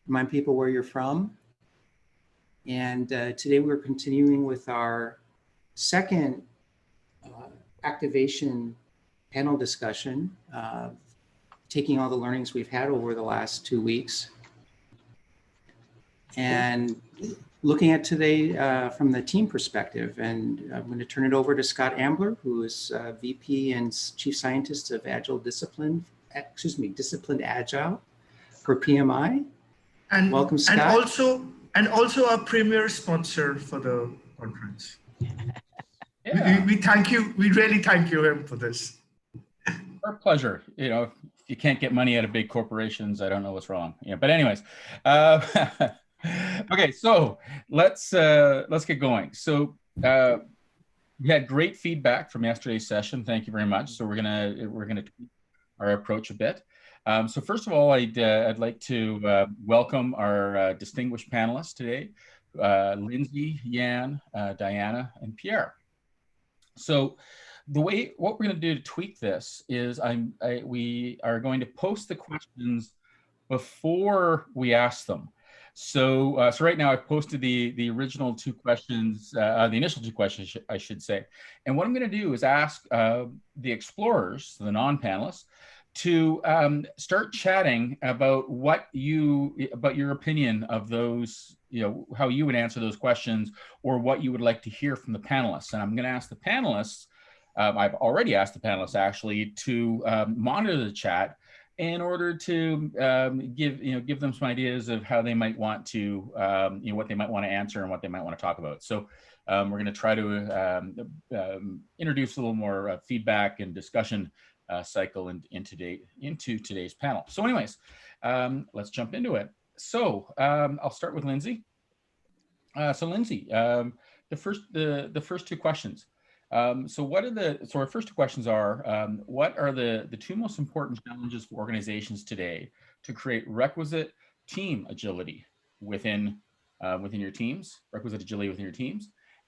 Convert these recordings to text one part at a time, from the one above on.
remind people where you're from. And today we're continuing with our second activation panel discussion, taking all the learnings we've had over the last 2 weeks and looking at today from the team perspective. And I'm going to turn it over to Scott Ambler, who is VP and Chief Scientist of Disciplined Agile for PMI. And welcome, Scott. And also our premier sponsor for the conference. Yeah. We thank you. We really thank you him for this. Our pleasure. You know, if you can't get money out of big corporations, I don't know what's wrong. Yeah, but anyways, okay. So let's get going. So we had great feedback from yesterday's session. Thank you very much. So we're gonna tweak our approach a bit. So first of all, I'd like to welcome our distinguished panelists today, Lindsay, Jan, Diana, and Pierre. So what we're going to do to tweak this is we are going to post the questions before we ask them. So right now I've posted the original 2 questions, the initial 2 questions, I should say. And what I'm going to do is ask the explorers, the non-panelists, to start chatting about about your opinion of those, how you would answer those questions or what you would like to hear from the panelists. And I'm going to ask the panelists, I've already asked the panelists actually to monitor the chat in order to give them some ideas of how they might want to, what they might want to answer and what they might want to talk about. So we're going to try to introduce a little more feedback and discussion cycle into today's panel. So anyways, let's jump into it. So I'll start with Lindsay. So Lindsay, the first 2 questions. So our first 2 questions are, what are the 2 most important challenges for organizations today to create requisite team agility within your teams,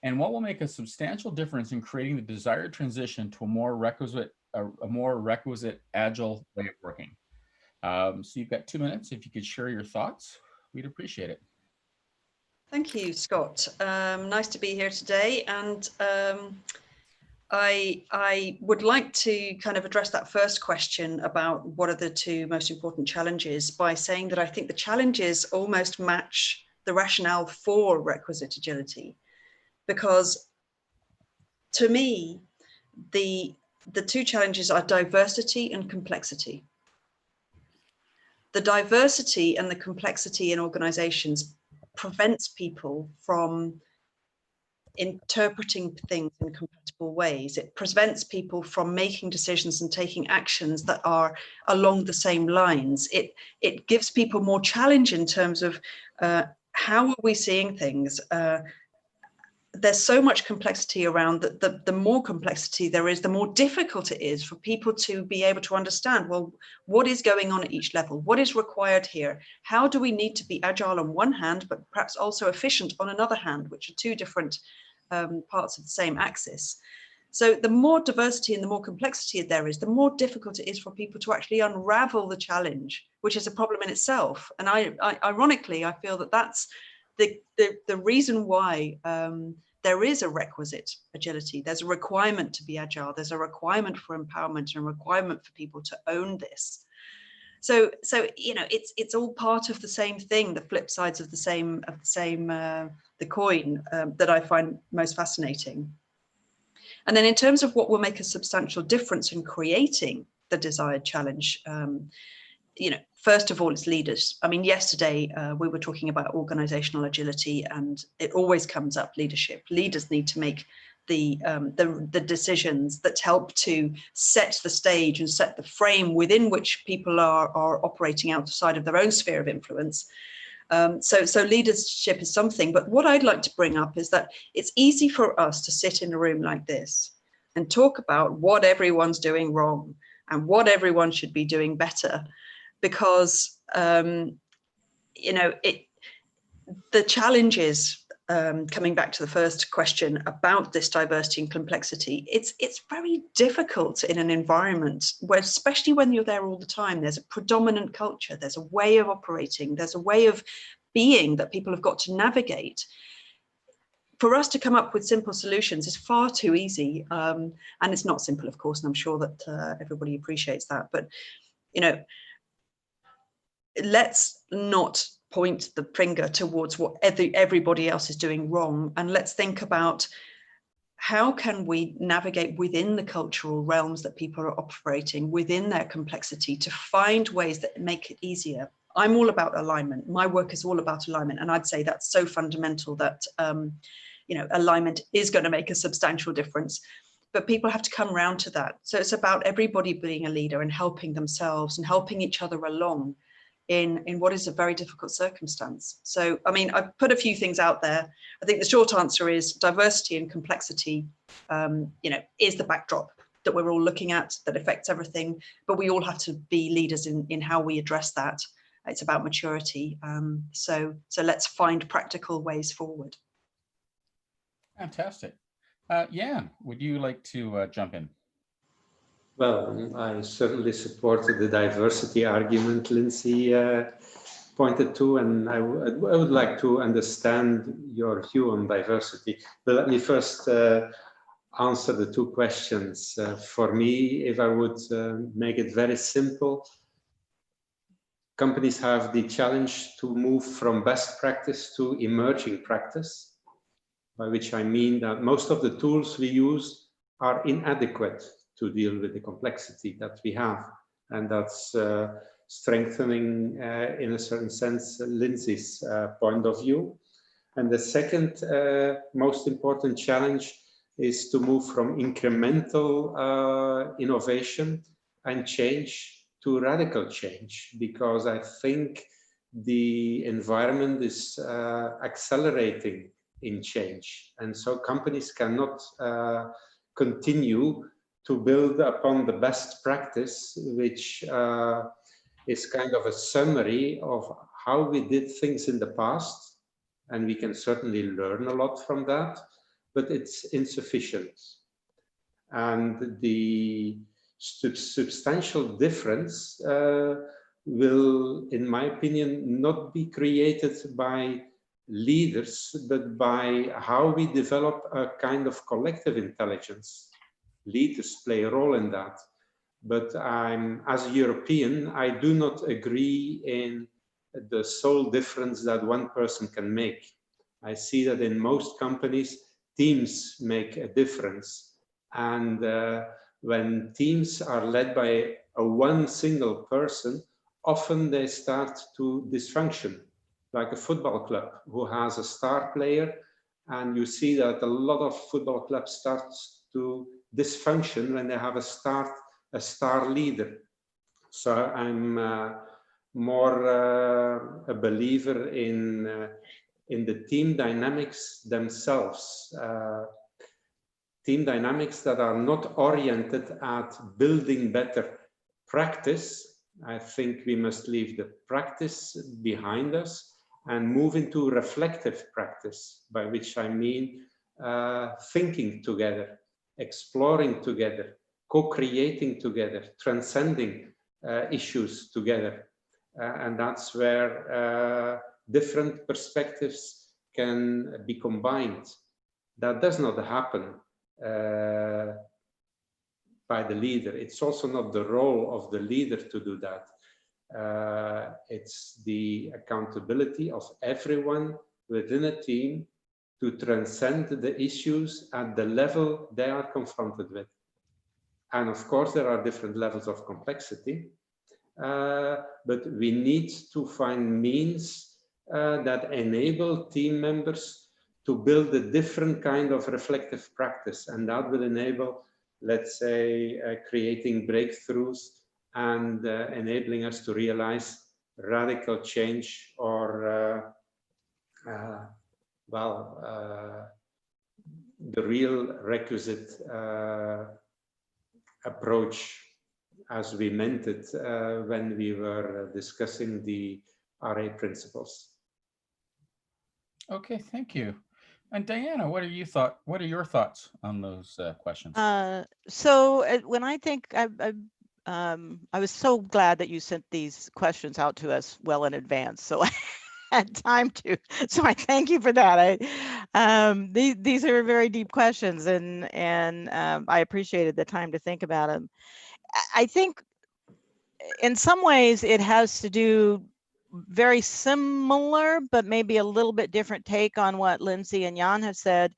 and what will make a substantial difference in creating the desired transition to a more requisite agile way of working? So you've got 2 minutes. If you could share your thoughts, we'd appreciate it. Thank you, Scott. Nice to be here today. And I would like to kind of address that first question about what are the 2 most important challenges by saying that I think the challenges almost match the rationale for requisite agility. Because to me, the 2 challenges are diversity and complexity. The diversity and the complexity in organizations prevents people from interpreting things in compatible ways. It prevents people from making decisions and taking actions that are along the same lines. It gives people more challenge in terms of how are we seeing things. There's so much complexity around that. The more complexity there is, the more difficult it is for people to be able to understand, well, what is going on at each level? What is required here? How do we need to be agile on one hand, but perhaps also efficient on another hand, which are 2 different parts of the same axis. So the more diversity and the more complexity there is, the more difficult it is for people to actually unravel the challenge, which is a problem in itself. And ironically, I feel that that's the reason why there is a requisite agility. There's a requirement to be agile. There's a requirement for empowerment and a requirement for people to own this. So it's all part of the same thing, the flip sides of the same the coin that I find most fascinating. And then in terms of what will make a substantial difference in creating the desired challenge, first of all, it's leaders. I mean, yesterday we were talking about organizational agility, and it always comes up leadership. Leaders need to make the decisions that help to set the stage and set the frame within which people are operating outside of their own sphere of influence. So leadership is something, but what I'd like to bring up is that it's easy for us to sit in a room like this and talk about what everyone's doing wrong and what everyone should be doing better, because the challenges coming back to the first question about this diversity and complexity, it's very difficult in an environment where, especially when you're there all the time, there's a predominant culture, there's a way of operating, there's a way of being that people have got to navigate. For us to come up with simple solutions is far too easy, and it's not simple, of course, and I'm sure that everybody appreciates that. But you know, let's not point the finger towards what everybody else is doing wrong, and let's think about how can we navigate within the cultural realms that people are operating within their complexity to find ways that make it easier. I'm all about alignment. My work is all about alignment, and I'd say that's so fundamental that you know, alignment is going to make a substantial difference. But people have to come around to that. So it's about everybody being a leader and helping themselves and helping each other along in what is a very difficult circumstance. So, I mean, I've put a few things out there. I think the short answer is diversity and complexity, you know, is the backdrop that we're all looking at that affects everything, but we all have to be leaders in how we address that. It's about maturity. So let's find practical ways forward. Fantastic. Jan, would you like to jump in? Well, I certainly supported the diversity argument Lindsay pointed to, and I would like to understand your view on diversity. But let me first answer the two questions. For me, if I would make it very simple, companies have the challenge to move from best practice to emerging practice, by which I mean that most of the tools we use are inadequate to deal with the complexity that we have. And that's strengthening, in a certain sense, Lindsay's point of view. And the second most important challenge is to move from incremental innovation and change to radical change, because I think the environment is accelerating in change. And so companies cannot continue to build upon the best practice, which is kind of a summary of how we did things in the past. And we can certainly learn a lot from that, but it's insufficient. And the substantial difference will, in my opinion, not be created by leaders, but by how we develop a kind of collective intelligence. Leaders play a role in that. But as a European, I do not agree in the sole difference that one person can make. I see that in most companies, teams make a difference. And when teams are led by one single person, often they start to dysfunction, like a football club who has a star player. And you see that a lot of football clubs start to dysfunction when they have a star leader. So I'm more a believer in the team dynamics themselves. Team dynamics that are not oriented at building better practice. I think we must leave the practice behind us and move into reflective practice, by which I mean thinking together, exploring together, co-creating together, transcending issues together. And that's where different perspectives can be combined. That does not happen by the leader. It's also not the role of the leader to do that. It's the accountability of everyone within a team to transcend the issues at the level they are confronted with. And of course, there are different levels of complexity, but we need to find means that enable team members to build a different kind of reflective practice. And that will enable, let's say, creating breakthroughs and enabling us to realize radical change or, the real requisite approach as we meant it when we were discussing the RA principles. Okay, thank you. And Diana, what are your thoughts on those questions? So when I think I was so glad that you sent these questions out to us well in advance, so I had time to. So I thank you for that. These are very deep questions, and I appreciated the time to think about them. I think in some ways it has to do very similar, but maybe a little bit different take on what Lindsay and Jan have said,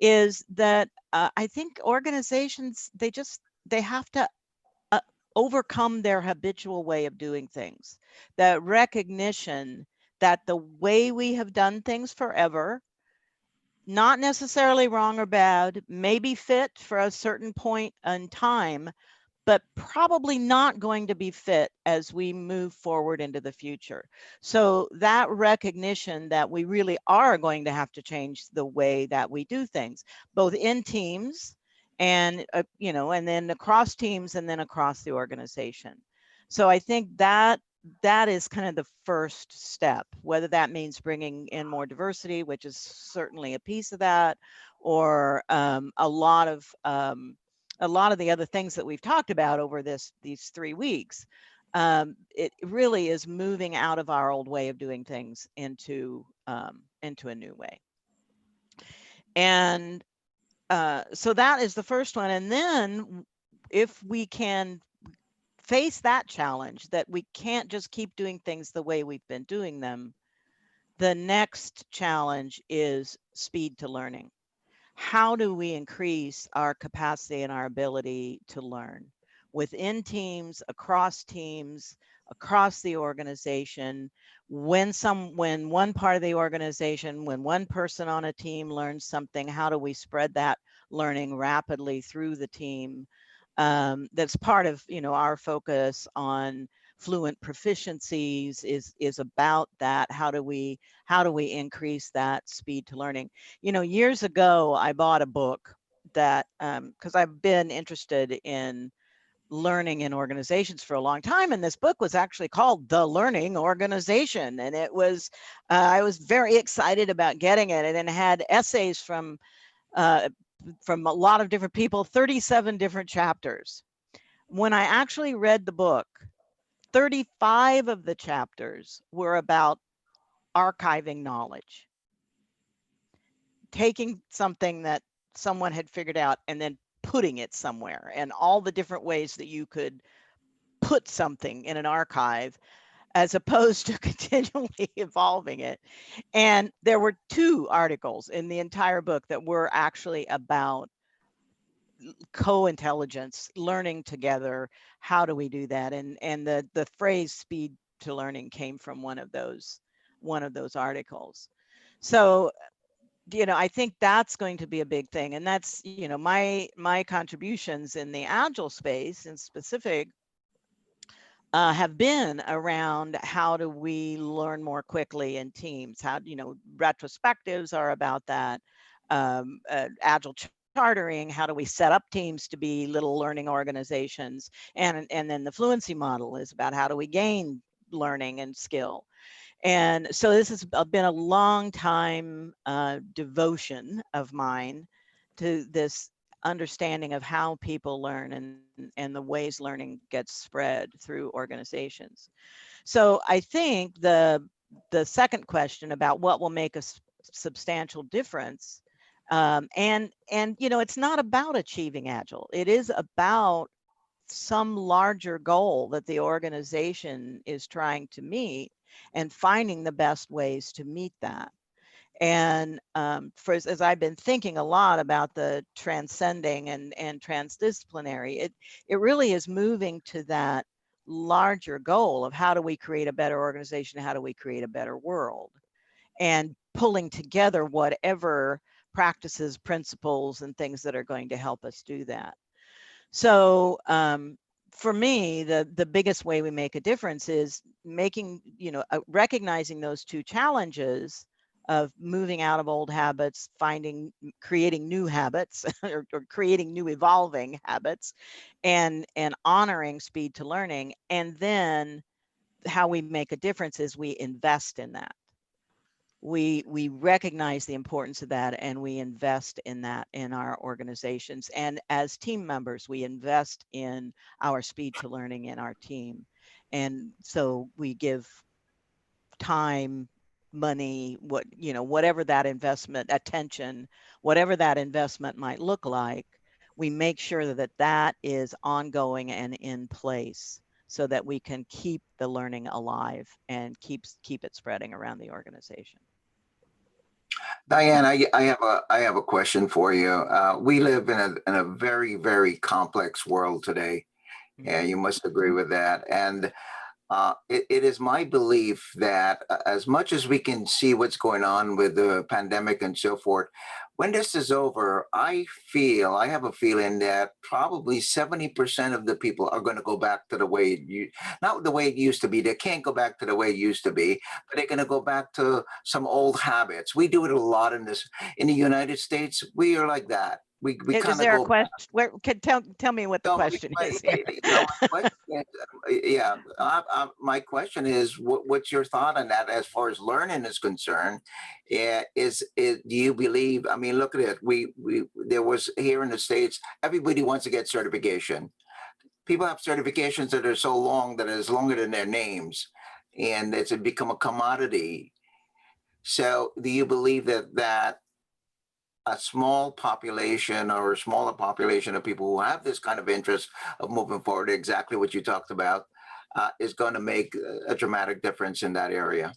is that I think organizations, they have to overcome their habitual way of doing things. That recognition that the way we have done things forever, not necessarily wrong or bad, may be fit for a certain point in time, but probably not going to be fit as we move forward into the future. So that recognition that we really are going to have to change the way that we do things, both in teams and, and then across teams and then across the organization. So I think that is kind of the first step, whether that means bringing in more diversity, which is certainly a piece of that, or a lot of the other things that we've talked about over these 3 weeks. It really is moving out of our old way of doing things into a new way. And so that is the first one. And then if we can face that challenge, that we can't just keep doing things the way we've been doing them, the next challenge is speed to learning. How do we increase our capacity and our ability to learn within teams, across the organization? When one part of the organization, when one person on a team learns something, how do we spread that learning rapidly through the team? That's part of, our focus on fluent proficiencies is about that. How do we increase that speed to learning? Years ago, I bought a book that, because I've been interested in learning in organizations for a long time, and this book was actually called The Learning Organization, and it was, I was very excited about getting it, and it had essays from a lot of different people, 37 different chapters. When I actually read the book, 35 of the chapters were about archiving knowledge, taking something that someone had figured out and then putting it somewhere, and all the different ways that you could put something in an archive as opposed to continually evolving it. And there were 2 articles in the entire book that were actually about co-intelligence, learning together. How do we do that? And the phrase speed to learning came from one of those articles. So, I think that's going to be a big thing. And that's, my contributions in the Agile space in specific have been around how do we learn more quickly in teams? How, retrospectives are about that. Agile chartering, how do we set up teams to be little learning organizations? And then the fluency model is about how do we gain learning and skill. And so this has been a long time devotion of mine to this understanding of how people learn and the ways learning gets spread through organizations. So I think the second question about what will make a substantial difference, and it's not about achieving Agile. It is about some larger goal that the organization is trying to meet and finding the best ways to meet that. And as I've been thinking a lot about the transcending and transdisciplinary, it really is moving to that larger goal of how do we create a better organization, how do we create a better world, and pulling together whatever practices, principles, and things that are going to help us do that. So for me, the biggest way we make a difference is making, recognizing those 2 challenges of moving out of old habits, creating new habits or creating new evolving habits, and honoring speed to learning. And then how we make a difference is we invest in that. we recognize the importance of that, and we invest in that in our organizations. And as team members, we invest in our speed to learning in our team. And so we give time, money, whatever that investment, attention, whatever that investment might look like, we make sure that that is ongoing and in place so that we can keep the learning alive and keep it spreading around the organization. Diane, I have a question for you. We live in a very, very complex world today, and you must agree with that. And it is my belief that as much as we can see what's going on with the pandemic and so forth, when this is over, I have a feeling that probably 70% of the people are going to go back to the way not the way it used to be. They can't go back to the way it used to be, but they're going to go back to some old habits. We do it a lot in the United States. We are like that. We Is kind of there a go. question? Where can tell me what the question is here? My question is, what's your thought on that as far as learning is concerned? Do you believe? I mean, look at it. There was here in the States, everybody wants to get certification. People have certifications that are so long that it's longer than their names, and it's become a commodity. So, do you believe that a small population or a smaller population of people who have this kind of interest of moving forward, exactly what you talked about, is going to make a dramatic difference in that area?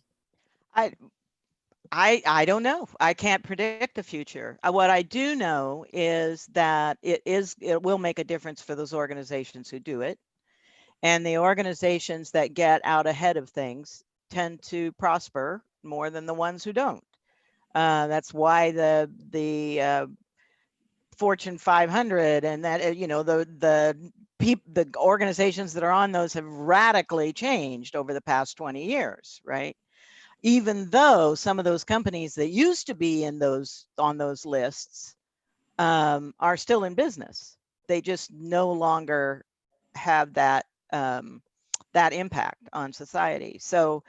I don't know. I can't predict the future. What I do know is that it will make a difference for those organizations who do it. And the organizations that get out ahead of things tend to prosper more than the ones who don't. That's why the Fortune 500 and that, the organizations that are on those have radically changed over the past 20 years, right? Even though some of those companies that used to be on those lists are still in business, they just no longer have that impact on society. So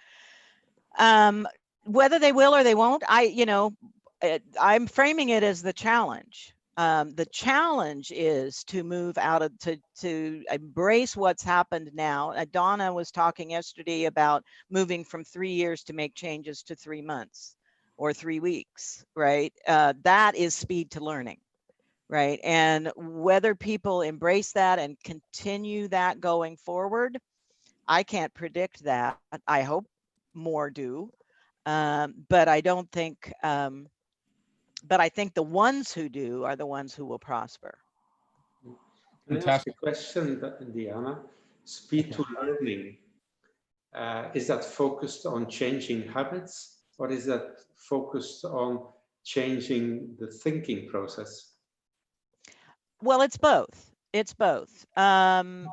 whether they will or they won't, I'm framing it as the challenge. The challenge is to move out of to embrace what's happened now. Donna was talking yesterday about moving from 3 years to make changes to 3 months or 3 weeks, right? That is speed to learning, right? And whether people embrace that and continue that going forward, I can't predict that. I hope more do. But I don't think, but I think the ones who do are the ones who will prosper. Can I ask a question, Diana? Speed to learning, is that focused on changing habits, or is that focused on changing the thinking process? Well, it's both. It's both.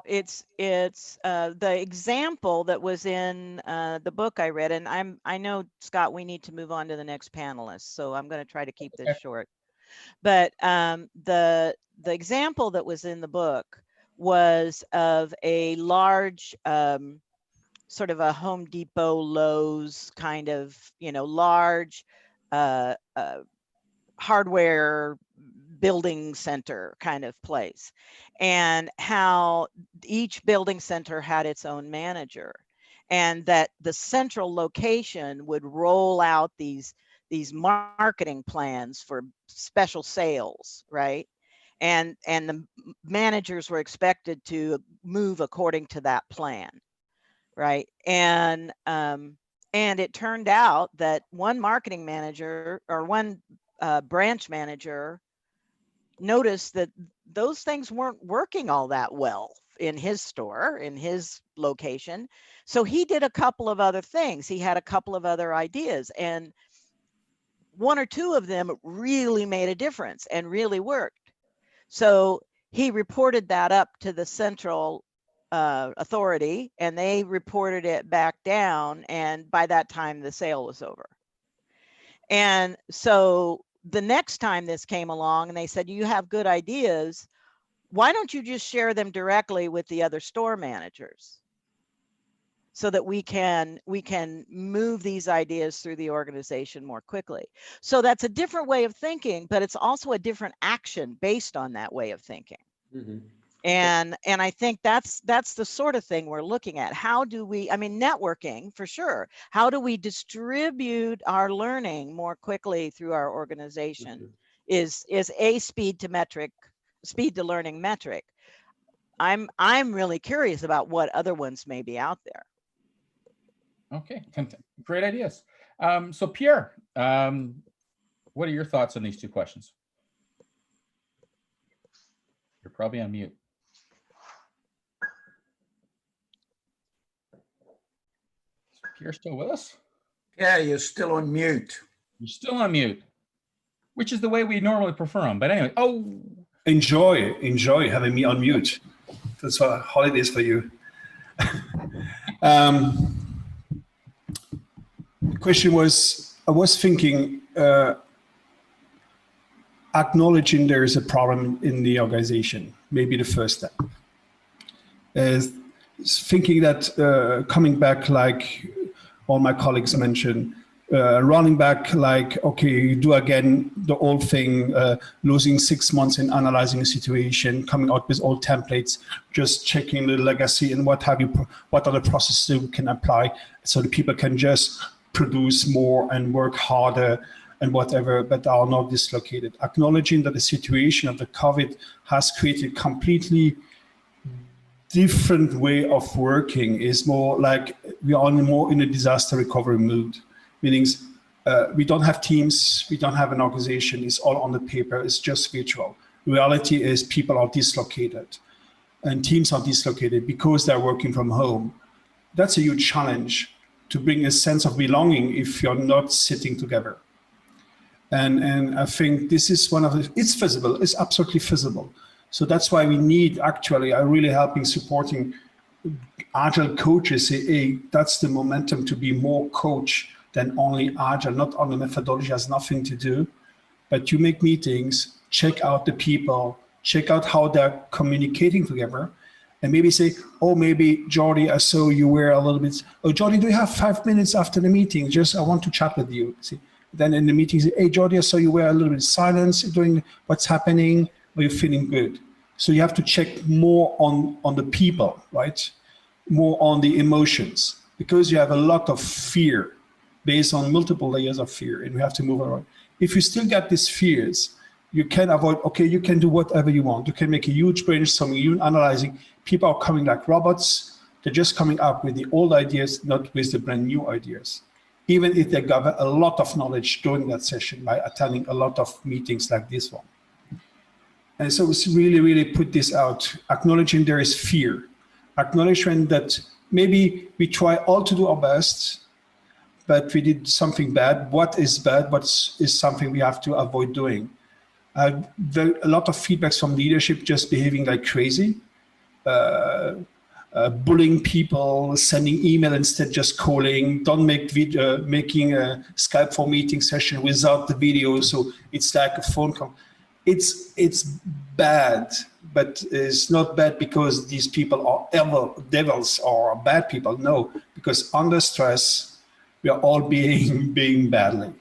It's the example that was in the book I read, and I know, Scott, we need to move on to the next panelist, so I'm going to try to keep this short. But the example that was in the book was of a large sort of a Home Depot, Lowe's kind of, large hardware building center kind of place, and how each building center had its own manager, and that the central location would roll out these marketing plans for special sales, right? And the managers were expected to move according to that plan, right? And it turned out that one marketing manager or one branch manager noticed that those things weren't working all that well in his store, in his location. So he did a couple of other things. He had a couple of other ideas, and 1 or 2 of them really made a difference and really worked. So he reported that up to the central authority, and they reported it back down. And by that time, the sale was over. And so the next time this came along and they said, you have good ideas, why don't you just share them directly with the other store managers? so that we can move these ideas through the organization more quickly. So that's a different way of thinking, but it's also a different action based on that way of thinking. Mhm. And I think that's the sort of thing we're looking at. How do we, I mean, networking for sure. How do we distribute our learning more quickly through our organization is a speed to learning metric. I'm really curious about what other ones may be out there. Okay, great ideas. So Pierre, what are your thoughts on these two questions? You're probably on mute. You're still with us? Yeah, you're still on mute. You're still on mute, which is the way we normally prefer them. But anyway, Enjoy having me on mute. That's what holidays for you. The question was, I was thinking, acknowledging there is a problem in the organization, maybe the first step. Is thinking that coming back, like all my colleagues mentioned, running back like, okay, do again the old thing, losing 6 months in analyzing a situation, coming out with old templates, just checking the legacy and what have you, what are the processes we can apply so that people can just produce more and work harder and whatever, but are not dislocated. Acknowledging that the situation of the COVID has created completely different way of working is more like we are more in a disaster recovery mood, meaning we don't have teams, we don't have an organization, it's all on the paper, it's just virtual. Reality is people are dislocated and teams are dislocated because they're working from home. That's a huge challenge to bring a sense of belonging if you're not sitting together. And I think this is one of the, it's feasible, it's absolutely feasible. So that's why we need actually really helping, supporting Agile coaches say, hey, that's the momentum to be more coach than only Agile, not only methodology has nothing to do, but you make meetings, check out the people, check out how they're communicating together, and maybe say, oh, maybe Jordi, I saw you were a little bit, oh, Jordi, do you have 5 minutes after the meeting? Just, I want to chat with you. See, then in the meeting, say, hey, Jordi, I saw you were a little bit silent, doing what's happening, are you feeling good? So you have to check more on the people, right? More on the emotions, because you have a lot of fear based on multiple layers of fear, and we have to move around. If you still got these fears, you can avoid, okay, you can do whatever you want. You can make a huge brainstorming, you analyzing. People are coming like robots. They're just coming up with the old ideas, not with the brand new ideas. Even if they gather a lot of knowledge during that session by attending a lot of meetings like this one. And so it's really, really put this out, acknowledging there is fear, acknowledging that maybe we try all to do our best, but we did something bad. What is bad? What is something we have to avoid doing? A lot of feedbacks from leadership just behaving like crazy, bullying people, sending email instead just calling, don't make video, making a Skype for meeting session without the video, so it's like a phone call. It's bad, but it's not bad because these people are devils or bad people. No, because under stress, we are all being badly.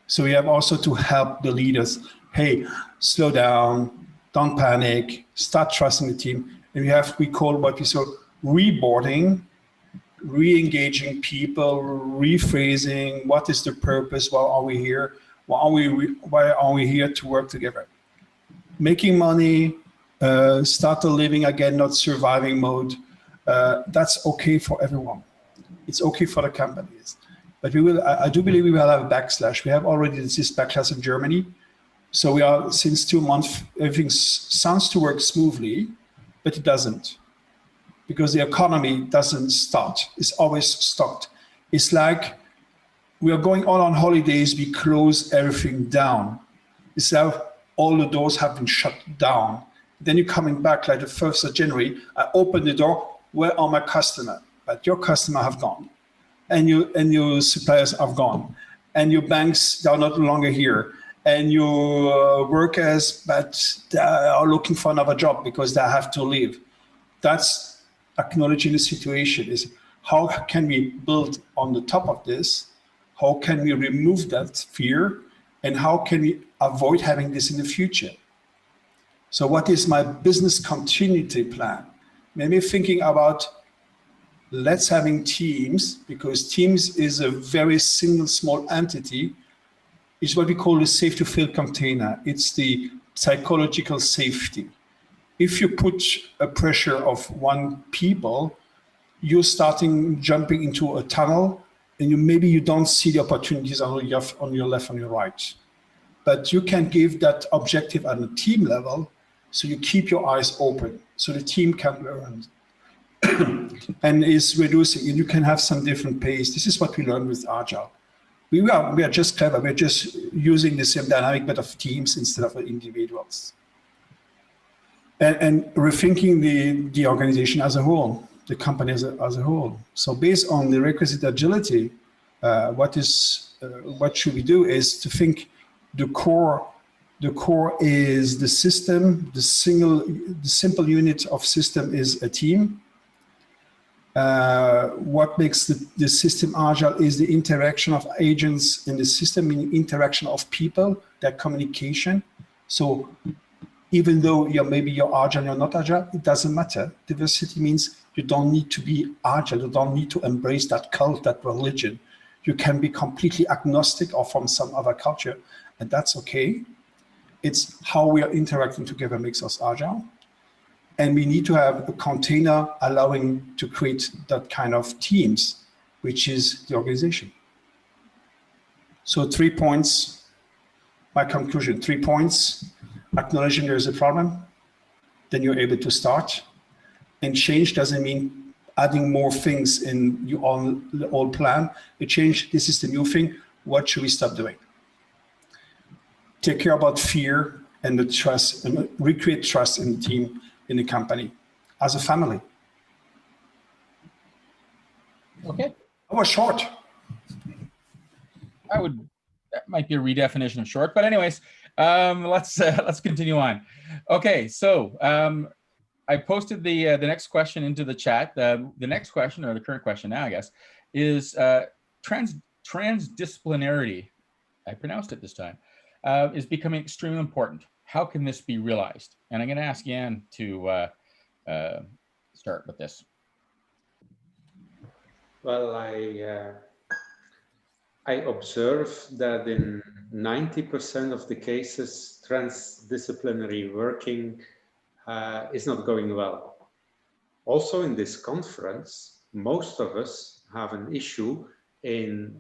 So we have also to help the leaders. Hey, slow down, don't panic, start trusting the team. And we call what we call reboarding, re-engaging people, rephrasing, what is the purpose, why are we here? Why are we here to work together? Making money, start a living again, not surviving mode. That's okay for everyone. It's okay for the companies. But I do believe we will have a backslash. We have already this backlash in Germany. So we are, since 2 months, everything sounds to work smoothly, but it doesn't. Because the economy doesn't start. It's always stopped. It's like we are going all on holidays, we close everything down. It's like all the doors have been shut down. Then you're coming back like the 1st of January, I open the door, where are my customers? But your customers have gone. And your suppliers have gone. And your banks, they are not longer here. And your workers, but they are looking for another job because they have to leave. That's acknowledging the situation. Is how can we build on the top of this? How can we remove that fear? And how can we avoid having this in the future? So what is my business continuity plan? Maybe thinking about let's having teams, because teams is a very single small entity. It's what we call the safe to fail container. It's the psychological safety. If you put a pressure of one people, you're jumping into a tunnel, and maybe you don't see the opportunities on your left, on your right. But you can give that objective at a team level, so you keep your eyes open, so the team can learn and is reducing, and you can have some different pace. This is what we learn with Agile. We are just clever. We're just using the same dynamic, but of teams instead of individuals. And rethinking the organization as a whole, the company as a whole. So based on the requisite agility, what should we do is to think the core is the system, the simple unit of system is a team. What makes the system agile is the interaction of agents in the system, meaning interaction of people, that communication. So even though maybe you're agile, you're not agile, it doesn't matter. Diversity means you don't need to be agile, you don't need to embrace that cult, that religion. You can be completely agnostic or from some other culture, and that's okay. It's how we are interacting together makes us agile. And we need to have a container allowing to create that kind of teams, which is the organization. So 3 points, my conclusion, 3 points: acknowledging there's a problem, then you're able to start. And change doesn't mean adding more things in your old plan. A change, this is the new thing, what should we stop doing? Take care about fear and the trust, and recreate trust in the team, in the company, as a family. Okay. I was short. That might be a redefinition of short, but anyways, let's continue on. Okay, so I posted the next question into the chat. The next question, or the current question now, I guess, is transdisciplinarity. I pronounced it this time. Is becoming extremely important. How can this be realized? And I'm going to ask Jan to start with this. Well, I observe that in 90% of the cases, transdisciplinary working is not going well. Also in this conference, most of us have an issue in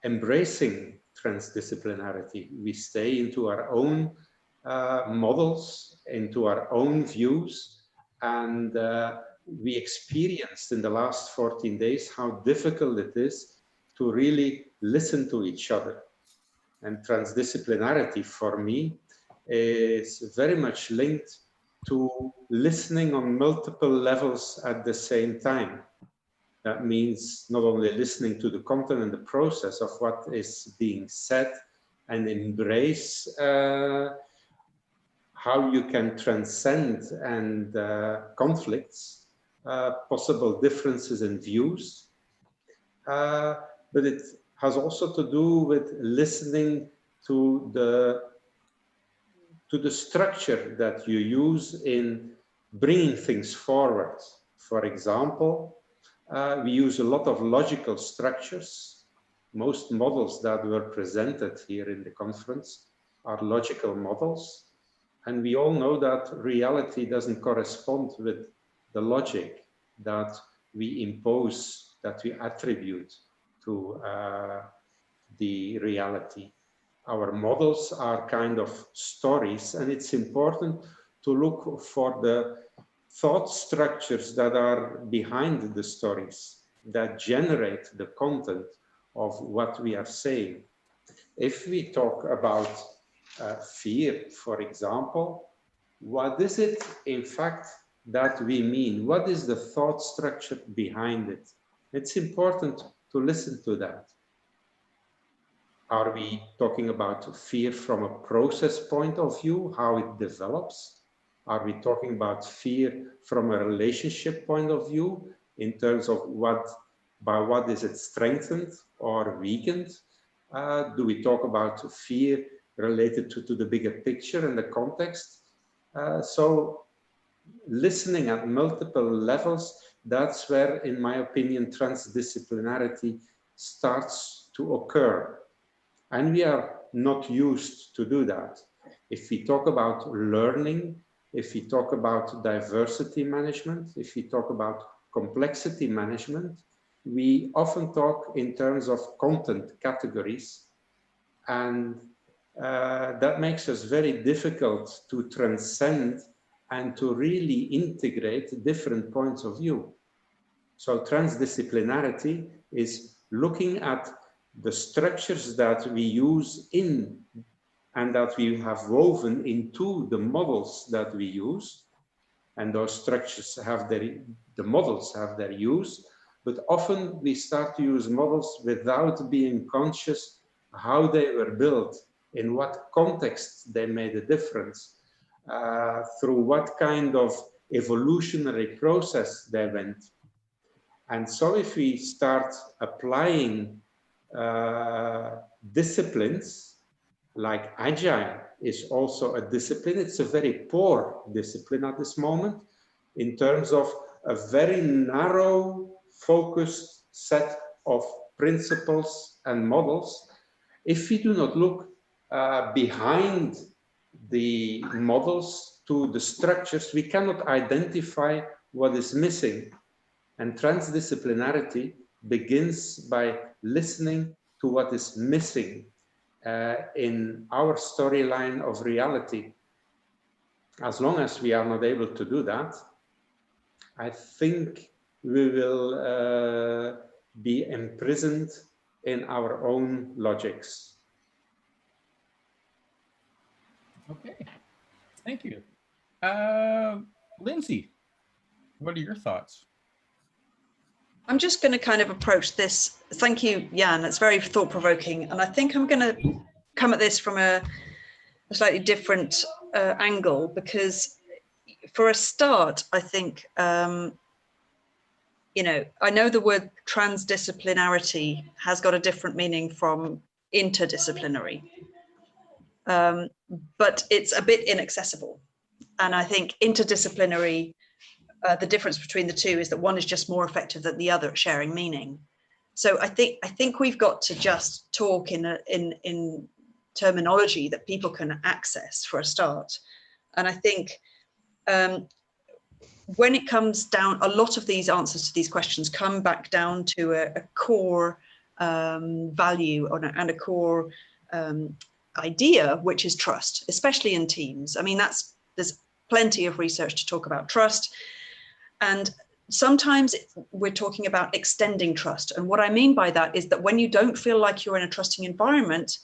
embracing transdisciplinarity. We stay into our own models, into our own views, and we experienced in the last 14 days how difficult it is to really listen to each other. And transdisciplinarity for me is very much linked to listening on multiple levels at the same time. That means not only listening to the content and the process of what is being said, and embrace how you can transcend and conflicts, possible differences in views, but it has also to do with listening to the structure that you use in bringing things forward. For example, we use a lot of logical structures. Most models that were presented here in the conference are logical models. And we all know that reality doesn't correspond with the logic that we impose, that we attribute to the reality. Our models are kind of stories, and it's important to look for the thought structures that are behind the stories, that generate the content of what we are saying. If we talk about fear, for example, what is it in fact that we mean? What is the thought structure behind it? It's important to listen to that. Are we talking about fear from a process point of view, how it develops? Are we talking about fear from a relationship point of view, in terms of by what is it strengthened or weakened? Do we talk about fear related to the bigger picture and the context? So listening at multiple levels, that's where, in my opinion, transdisciplinarity starts to occur. And we are not used to do that. If we talk about learning, if we talk about diversity management, if we talk about complexity management, we often talk in terms of content categories, and that makes us very difficult to transcend and to really integrate different points of view. So transdisciplinarity is looking at the structures that we use in and that we have woven into the models that we use. And those structures have the models have their use, but often we start to use models without being conscious how they were built, in what context they made a difference, through what kind of evolutionary process they went. And so if we start applying disciplines, like Agile is also a discipline, it's a very poor discipline at this moment in terms of a very narrow, focused set of principles and models. If we do not look behind the models to the structures, we cannot identify what is missing. And transdisciplinarity begins by listening to what is missing in our storyline of reality. As long as we are not able to do that, I think we will be imprisoned in our own logics. Okay, thank you. Lindsay, what are your thoughts? I'm just going to kind of approach this. Thank you, Jan. That's very thought-provoking. And I think I'm going to come at this from a slightly different angle, because for a start, I think, you know, I know the word transdisciplinarity has got a different meaning from interdisciplinary, but it's a bit inaccessible. And I think interdisciplinary, the difference between the two is that one is just more effective than the other at sharing meaning. So I think we've got to just talk in terminology that people can access for a start. And I think when it comes down, a lot of these answers to these questions come back down to a core value and a core idea, which is trust, especially in teams. I mean, there's plenty of research to talk about trust. And sometimes we're talking about extending trust. And what I mean by that is that when you don't feel like you're in a trusting environment,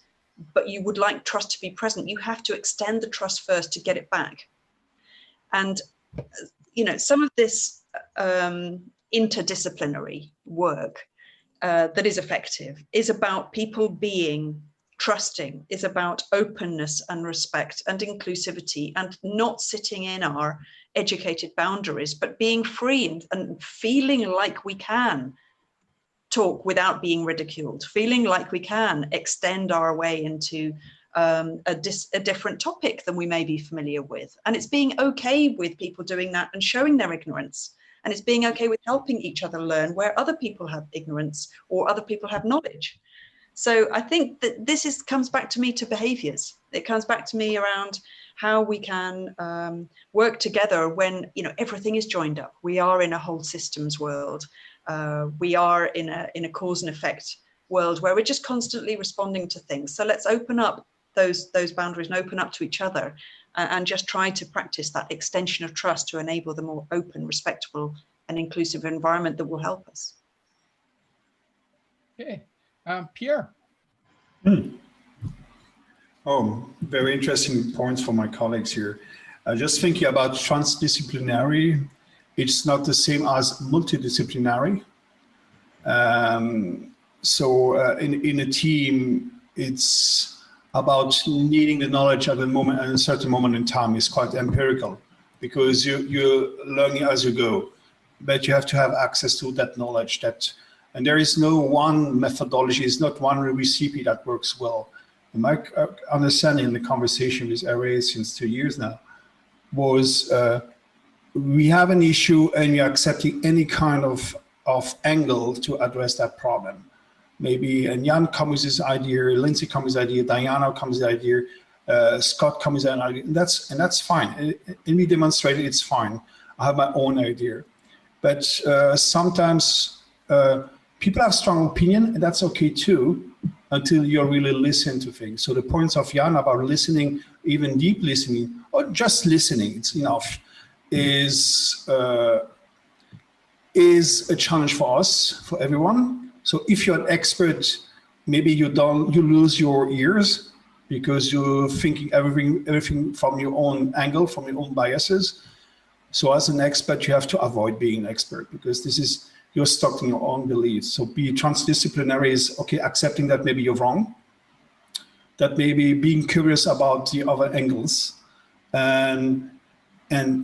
but you would like trust to be present, you have to extend the trust first to get it back. And, you know, some of this interdisciplinary work that is effective is about people being trusting, is about openness and respect and inclusivity, and not sitting in our educated boundaries, but being free and feeling like we can talk without being ridiculed, feeling like we can extend our way into a different topic than we may be familiar with. And it's being okay with people doing that and showing their ignorance. And it's being okay with helping each other learn where other people have ignorance or other people have knowledge. So I think that this comes back to me to behaviors. It comes back to me around how we can work together when, you know, everything is joined up. We are in a whole systems world. We are in a cause and effect world where we're just constantly responding to things. So let's open up those boundaries and open up to each other and just try to practice that extension of trust to enable the more open, respectful and inclusive environment that will help us. Okay, Pierre. Oh, very interesting points from my colleagues here. Just thinking about transdisciplinary, it's not the same as multidisciplinary. So in a team, it's about needing the knowledge at a certain moment in time. Is quite empirical because you're learning as you go. but you have to have access to that knowledge. And there is no one methodology, it's not one recipe that works well. And my understanding in the conversation with RA since 2 years now was we have an issue and you're accepting any kind of angle to address that problem. Maybe, and Jan comes with his idea, Lindsay comes with his idea, Diana comes with his idea, Scott comes with an idea, and that's fine. And we demonstrated it's fine. I have my own idea. But sometimes people have strong opinion, and that's okay too, until you really listen to things. So the points of Jan about listening, even deep listening, or just listening, it's enough, is a challenge for us, for everyone. So if you're an expert, maybe you lose your ears because you're thinking everything from your own angle, from your own biases. So as an expert, you have to avoid being an expert because you're stuck in your own beliefs. So be transdisciplinary is, okay, accepting that maybe you're wrong, that maybe being curious about the other angles. And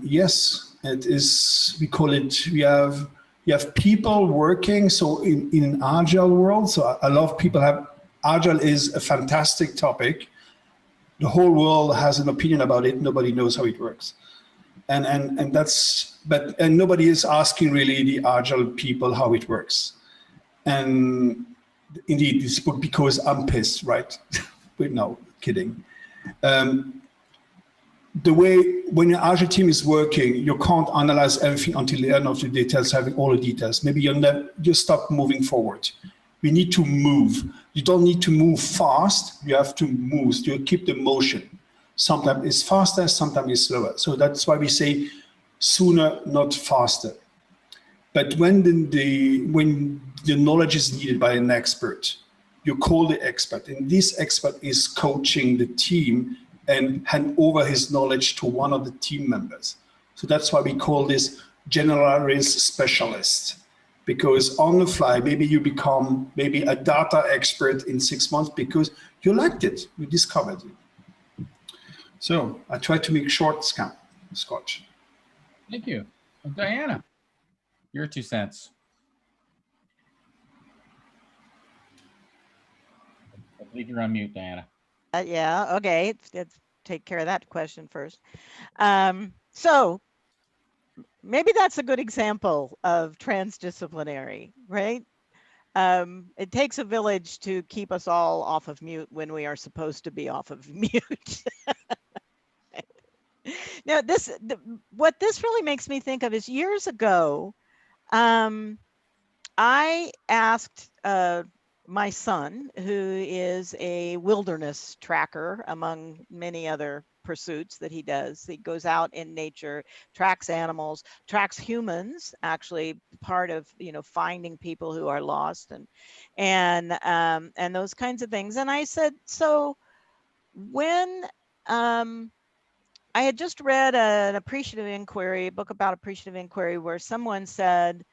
yes, it is, we call it, you have people working, so in an agile world, so I love people agile is a fantastic topic. The whole world has an opinion about it, nobody knows how it works. And nobody is asking really the agile people how it works. And indeed, this book, because I'm pissed, right? But no, kidding. The way, when your agile team is working, you can't analyze everything until the end of the details, having all the details. Maybe you stop moving forward. We need to move. You don't need to move fast. You have to move. You keep the motion. Sometimes it's faster, sometimes it's slower. So that's why we say sooner, not faster. But when the knowledge is needed by an expert, you call the expert, and this expert is coaching the team and hand over his knowledge to one of the team members. So that's why we call this generalist specialist, because on the fly, maybe you become maybe a data expert in 6 months because you liked it, you discovered it. So I try to make short, Scott. Thank you. Diana, your 2 cents. I believe you're on mute, Diana. Yeah, okay, let's take care of that question first. So maybe that's a good example of transdisciplinary, right? It takes a village to keep us all off of mute when we are supposed to be off of mute. Now, what this really makes me think of is years ago, I asked my son, who is a wilderness tracker among many other pursuits that he does. He goes out in nature, tracks animals, tracks humans, actually part of, finding people who are lost and those kinds of things. And I said, so when I had just read an appreciative inquiry, a book about appreciative inquiry, where someone said,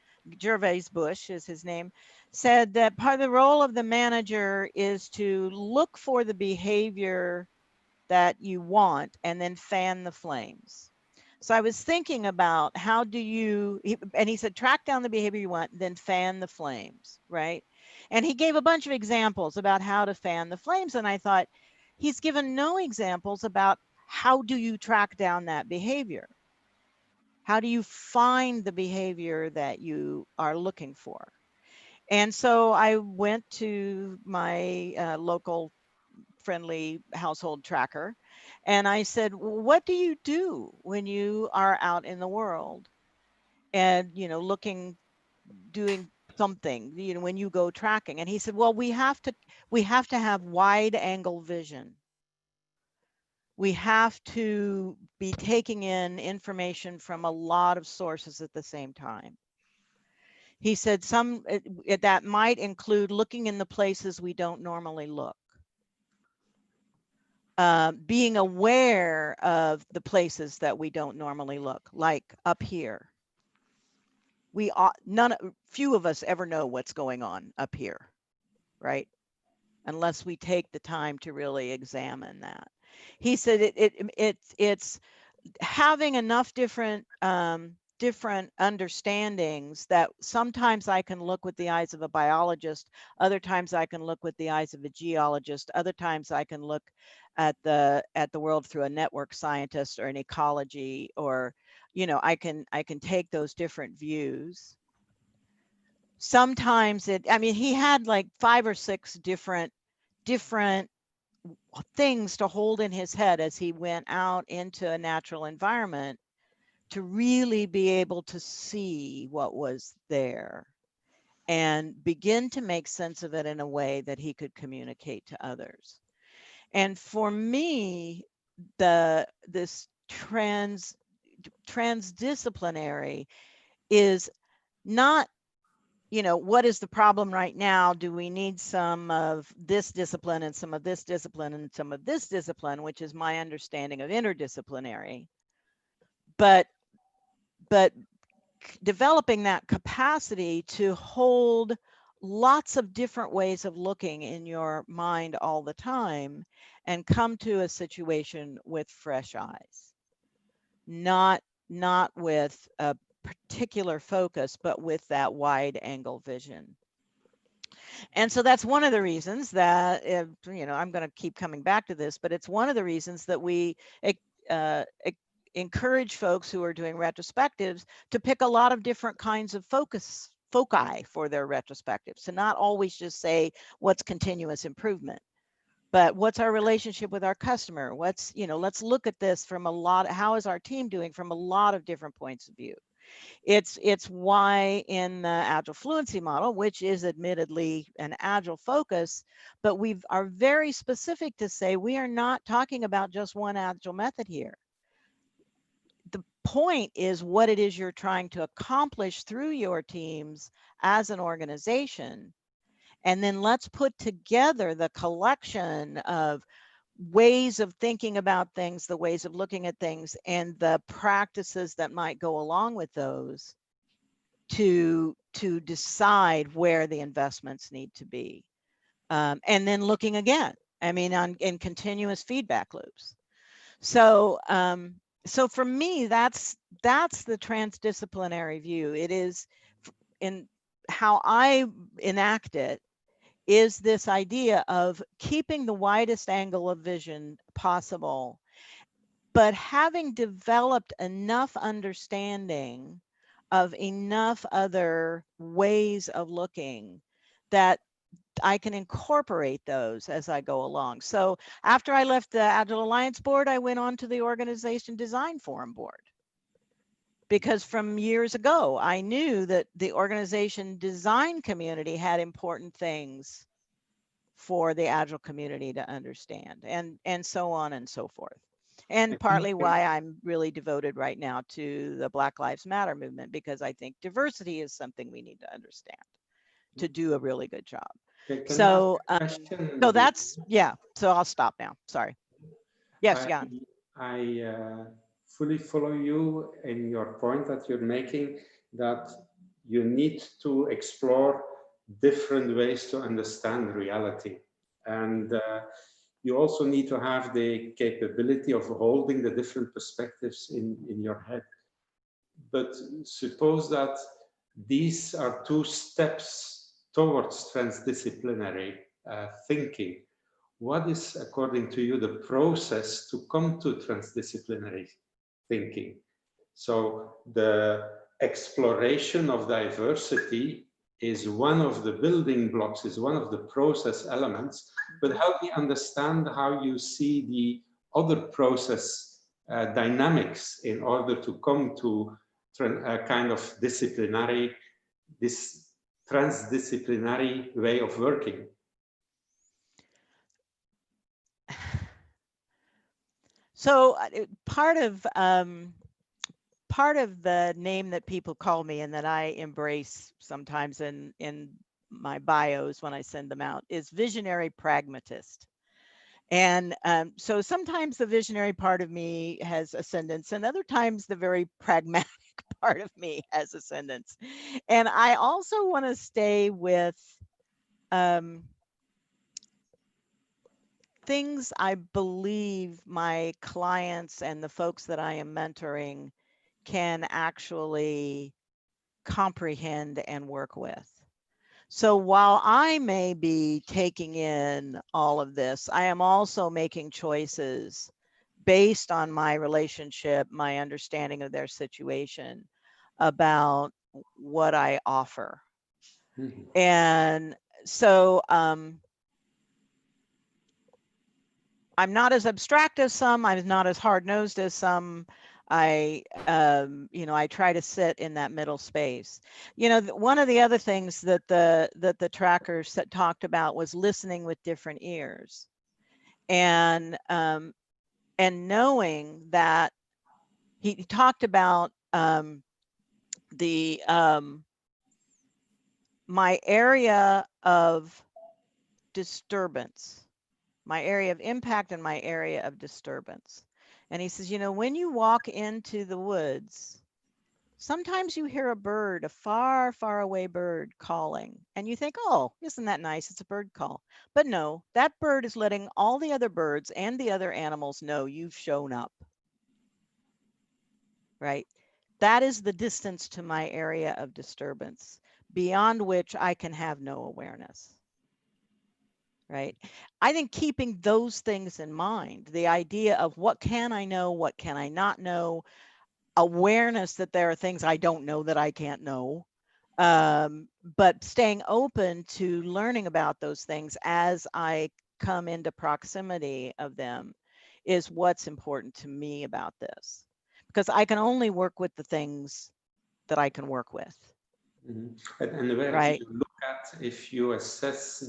Gervais Bush is his name, said that part of the role of the manager is to look for the behavior that you want and then fan the flames. So I was thinking about how do you, and he said, track down the behavior you want, then fan the flames, right? And he gave a bunch of examples about how to fan the flames. And I thought, he's given no examples about how do you track down that behavior? How do you find the behavior that you are looking for? And so I went to my local friendly household tracker and I said, well, what do you do when you are out in the world and, looking, doing something, when you go tracking? And he said, well, we have to have wide angle vision. We have to be taking in information from a lot of sources at the same time. He said that might include looking in the places we don't normally look. Being aware of the places that we don't normally look, like up here. Few of us ever know what's going on up here, right? Unless we take the time to really examine that. He said it's having enough different different understandings that sometimes I can look with the eyes of a biologist, other times I can look with the eyes of a geologist, other times I can look at the world through a network scientist or an ecology, or, you know, I can take those different views. Sometimes I mean, he had like 5 or 6 different things to hold in his head as he went out into a natural environment to really be able to see what was there and begin to make sense of it in a way that he could communicate to others. And for me, this transdisciplinary is not, you know, what is the problem right now? Do we need some of this discipline and some of this discipline and some of this discipline, which is my understanding of interdisciplinary. But developing that capacity to hold lots of different ways of looking in your mind all the time and come to a situation with fresh eyes, not with a particular focus, but with that wide angle vision. And so that's one of the reasons that, you know, I'm going to keep coming back to this, but it's one of the reasons that we encourage folks who are doing retrospectives to pick a lot of different kinds of foci for their retrospectives, to not always just say what's continuous improvement, but what's our relationship with our customer? What's, you know, let's look at this from a lot, how is our team doing from a lot of different points of view. It's why in the Agile Fluency model, which is admittedly an Agile focus, but we are very specific to say we are not talking about just one Agile method here. The point is what it is you're trying to accomplish through your teams as an organization. And then let's put together the collection of ways of thinking about things, the ways of looking at things, and the practices that might go along with those to decide where the investments need to be. And then looking again, I mean, in continuous feedback loops. So, so for me, that's the transdisciplinary view. It is, in how I enact it, is this idea of keeping the widest angle of vision possible, but having developed enough understanding of enough other ways of looking that I can incorporate those as I go along. So after I left the Agile Alliance Board, I went on to the Organization Design Forum Board. Because from years ago, I knew that the organization design community had important things for the Agile community to understand, and so on and so forth. And partly why I'm really devoted right now to the Black Lives Matter movement, because I think diversity is something we need to understand to do a really good job. So, so that's, yeah, so I'll stop now. Sorry. Yes, Jan. I fully follow you in your point that you're making, that you need to explore different ways to understand reality. And you also need to have the capability of holding the different perspectives in your head. But suppose that these are 2 steps towards transdisciplinary thinking. What is, according to you, the process to come to transdisciplinary thinking? So the exploration of diversity is one of the building blocks, is one of the process elements, but help me understand how you see the other process dynamics in order to come to a kind of disciplinary, this transdisciplinary way of working. So part of the name that people call me and that I embrace sometimes in my bios when I send them out is visionary pragmatist. And so sometimes the visionary part of me has ascendance, and other times the very pragmatic part of me has ascendance. And I also want to stay with things I believe my clients and the folks that I am mentoring can actually comprehend and work with. So while I may be taking in all of this, I am also making choices based on my relationship, my understanding of their situation, about what I offer. And so I'm not as abstract as some, I'm not as hard-nosed as some. I try to sit in that middle space. One of the other things that the tracker talked about was listening with different ears, and knowing that he talked about my area of disturbance, my area of impact, and my area of disturbance. And he says, when you walk into the woods, sometimes you hear a bird, a far, far away bird calling, and you think, oh, isn't that nice? It's a bird call. But no, that bird is letting all the other birds and the other animals know you've shown up, right? That is the distance to my area of disturbance, beyond which I can have no awareness. Right? I think keeping those things in mind, the idea of what can I know, what can I not know, awareness that there are things I don't know that I can't know, but staying open to learning about those things as I come into proximity of them is what's important to me about this. Because I can only work with the things that I can work with. And where right? do you look at if you assess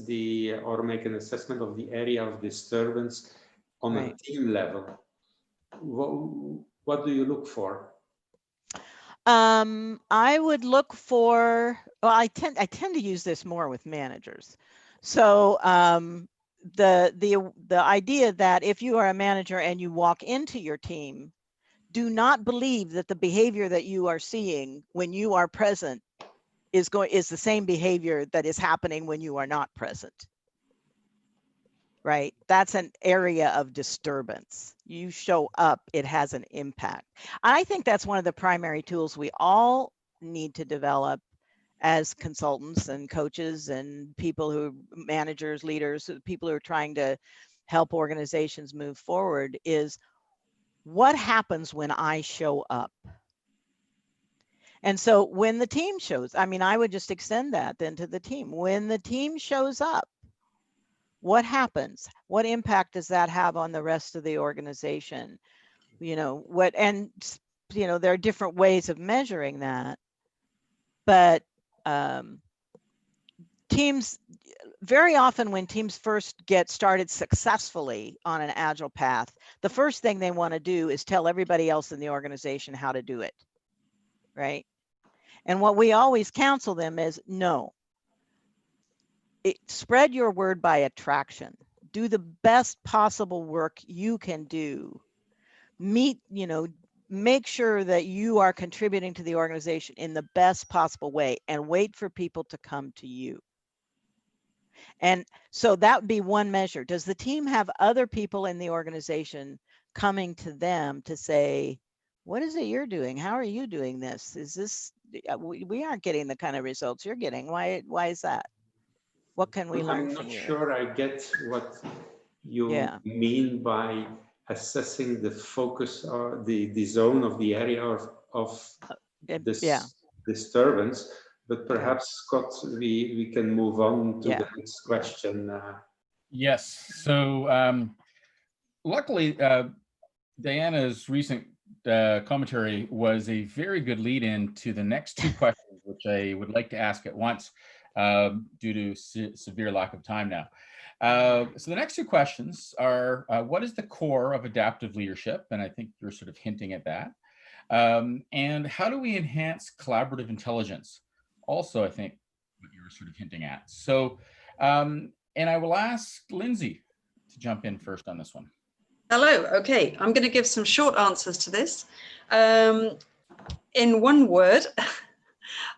or make an assessment of the area of disturbance on a team level? What do you look for? I would look for, well, I tend to use this more with managers. So the idea that if you are a manager and you walk into your team, do not believe that the behavior that you are seeing when you are present is the same behavior that is happening when you are not present. Right? That's an area of disturbance. You show up, it has an impact. I think that's one of the primary tools we all need to develop as consultants and coaches and people who, managers, leaders, people who are trying to help organizations move forward, is what happens when I show up? And so when the team shows, I would just extend that then to the team. When the team shows up, what happens? What impact does that have on the rest of the organization? There are different ways of measuring that, but teams, very often when teams first get started successfully on an agile path, the first thing they want to do is tell everybody else in the organization how to do it, right? And what we always counsel them is, no, spread your word by attraction. Do the best possible work you can do. Make sure that you are contributing to the organization in the best possible way, and wait for people to come to you. And so that would be one measure. Does the team have other people in the organization coming to them to say, what is it you're doing? How are you doing this? Is this, we aren't getting the kind of results you're getting. Why is that? What can we learn from you? I'm not sure I get what you mean by assessing the focus or the zone of the area of this disturbance, but perhaps, Scott, we can move on to the next question. Yes. So luckily, Diana's recent commentary was a very good lead-in to the next two questions, which I would like to ask at once due to severe lack of time now. So the next two questions are, what is the core of adaptive leadership? And I think you're sort of hinting at that. And how do we enhance collaborative intelligence? Also, I think what you were sort of hinting at. So, and I will ask Lindsay to jump in first on this one. Hello. Okay, I'm going to give some short answers to this. In one word,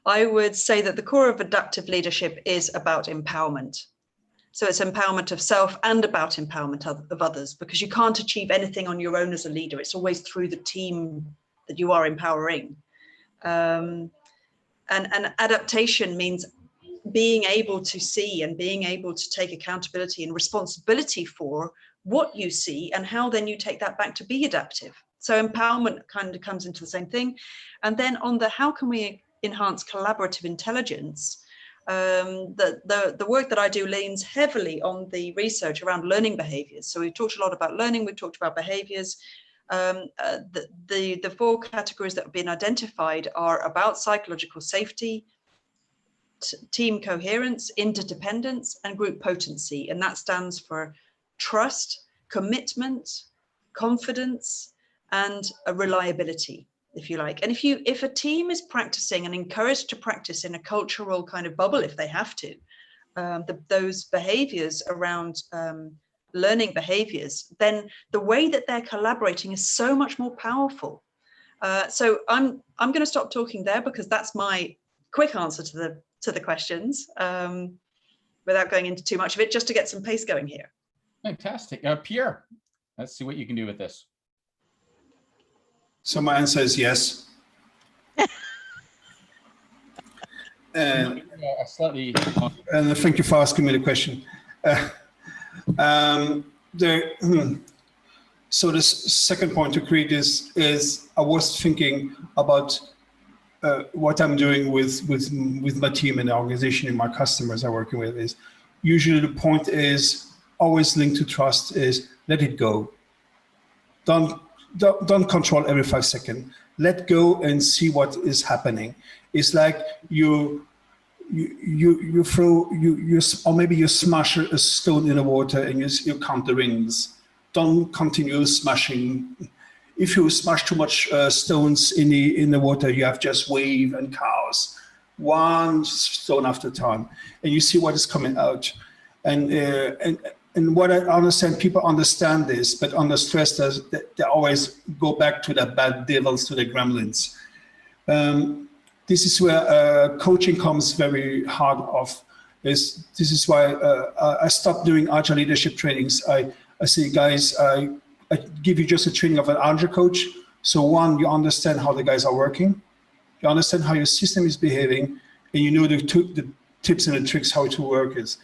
I would say that the core of adaptive leadership is about empowerment. So it's empowerment of self and about empowerment of others, because you can't achieve anything on your own as a leader. It's always through the team that you are empowering. And adaptation means being able to see and being able to take accountability and responsibility for what you see and how then you take that back to be adaptive. So empowerment kind of comes into the same thing. And then on the how can we enhance collaborative intelligence, the work that I do leans heavily on the research around learning behaviors. So we've talked a lot about learning, we've talked about behaviors. The four categories that have been identified are about psychological safety, team coherence, interdependence, and group potency. And that stands for trust, commitment, confidence, and a reliability, if you like. And if a team is practicing and encouraged to practice in a cultural kind of bubble, if they have to, those behaviors around learning behaviors, then the way that they're collaborating is so much more powerful. So I'm going to stop talking there because that's my quick answer to the questions, without going into too much of it, just to get some pace going here. Fantastic. Pierre, let's see what you can do with this. So my answer is yes. And Slightly. And thank you for asking me the question. So the second point to create is I was thinking about what I'm doing with my team and the organization and my customers I'm working with is usually the point is always linked to trust is let it go. Don't control every 5 seconds. Let go and see what is happening. It's like you throw or maybe you smash a stone in the water and you count the rings. Don't continue smashing. If you smash too much stones in the water, you have just wave and chaos, one stone after time, and you see what is coming out. And what I understand, people understand this, but under stress, they always go back to the bad devils, to the gremlins. This is where coaching comes very hard off. This is why I stopped doing agile leadership trainings. I say, guys, I give you just a training of an agile coach. So one, you understand how the guys are working, you understand how your system is behaving, and you know the tips and the tricks how to work is.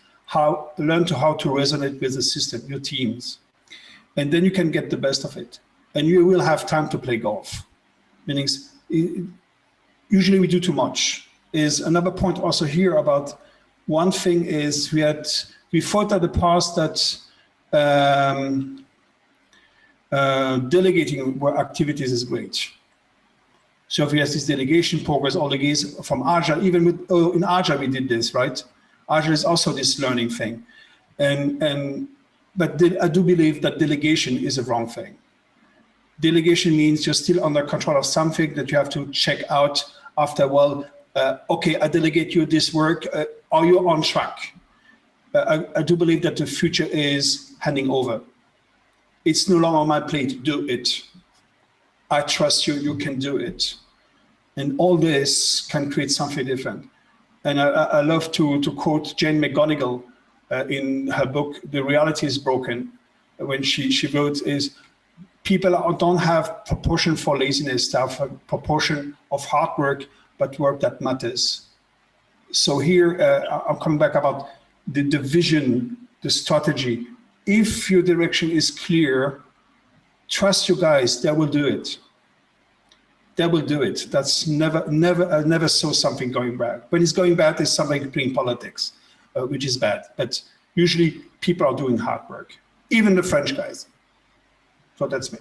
Learn how to resonate with the system, your teams. And then you can get the best of it. And you will have time to play golf. Meaning, usually we do too much. Is another point also here about one thing is we thought in the past that delegating activities is great. So if we have this delegation progress, all the guys from Agile, even in Agile we did this, right? Agile is also this learning thing. But I do believe that delegation is a wrong thing. Delegation means you're still under control of something that you have to check out after, okay, I delegate you this work, are you on track? I do believe that the future is handing over. It's no longer on my plate, do it. I trust you, you can do it. And all this can create something different. And I love to quote Jane McGonigal in her book, The Reality is Broken, when she wrote is, people don't have proportion for laziness, they have a proportion of hard work, but work that matters. So here, I'm coming back about the vision, the strategy. If your direction is clear, trust your guys, they will do it. They will do it. That's I never saw something going bad. When it's going bad, there's something playing politics, which is bad. But usually people are doing hard work, even the French guys. So that's me.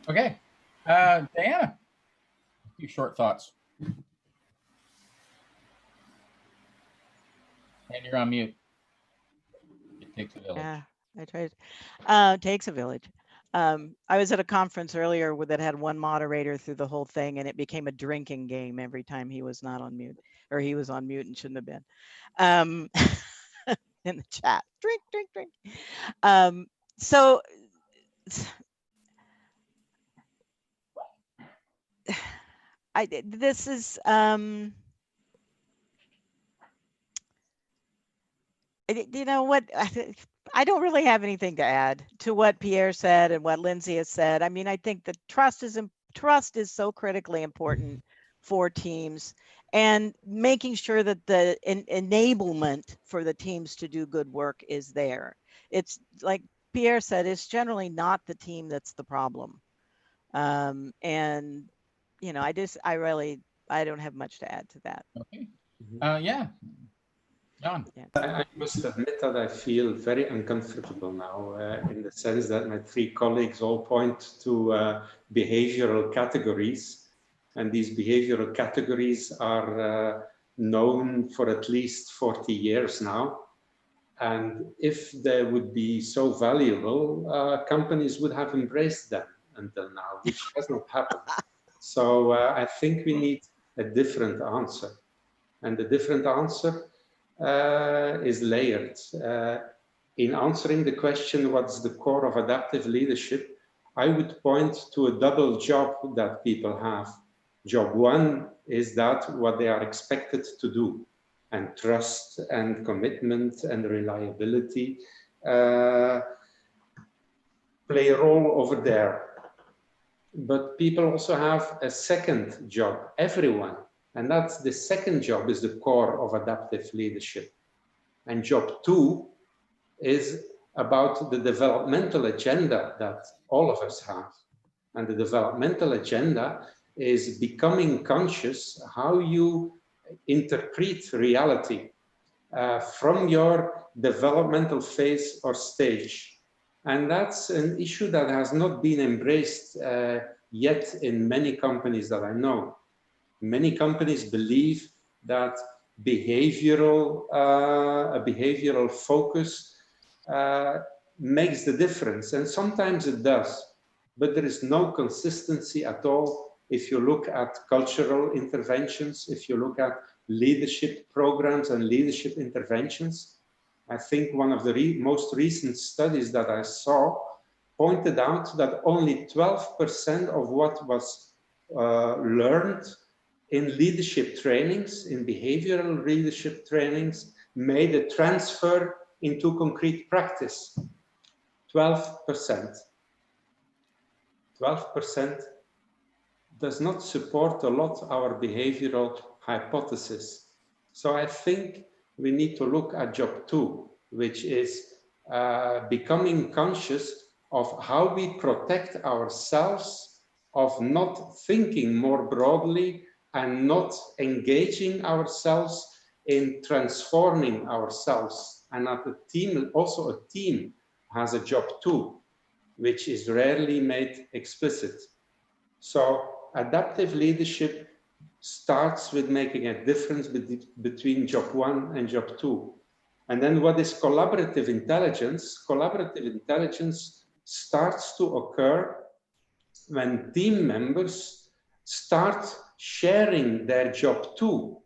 Okay. Diana, a few short thoughts. And you're on mute. It takes a village. Yeah, I tried. Takes a village. I was at a conference earlier that had one moderator through the whole thing, and it became a drinking game every time he was not on mute, or he was on mute and shouldn't have been. In the chat, drink, drink, drink. So this is you know what, I don't really have anything to add to what Pierre said and what Lindsay has said. I mean, I think that trust is trust is so critically important for teams, and making sure that the enablement for the teams to do good work is there. It's like Pierre said, it's generally not the team that's the problem. And, you know, I don't have much to add to that. Okay. Yeah. John. Yeah. I must admit that I feel very uncomfortable now in the sense that my three colleagues all point to behavioral categories. And these behavioral categories are known for at least 40 years now. And if they would be so valuable, companies would have embraced them until now, which has not happened. So I think we need a different answer. And the different answer is layered. In answering the question, what's the core of adaptive leadership, I would point to a double job that people have. Job one is that what they are expected to do, and trust and commitment and reliability play a role over there. But people also have a second job, everyone. And that's the second job is the core of adaptive leadership. And job two is about the developmental agenda that all of us have. And the developmental agenda is becoming conscious how you interpret reality from your developmental phase or stage. And that's an issue that has not been embraced yet in many companies that I know. Many companies believe that a behavioral focus makes the difference, and sometimes it does, but there is no consistency at all if you look at cultural interventions, if you look at leadership programs and leadership interventions. I think one of the most recent studies that I saw pointed out that only 12% of what was learned in leadership trainings, in behavioral leadership trainings, made a transfer into concrete practice. 12%. 12% does not support a lot our behavioral hypothesis. So I think we need to look at job two, which is becoming conscious of how we protect ourselves, of not thinking more broadly and not engaging ourselves in transforming ourselves. And at the team, also a team has a job too, which is rarely made explicit. So adaptive leadership starts with making a difference between job one and job two. And then what is collaborative intelligence? Collaborative intelligence starts to occur when team members start sharing their job too,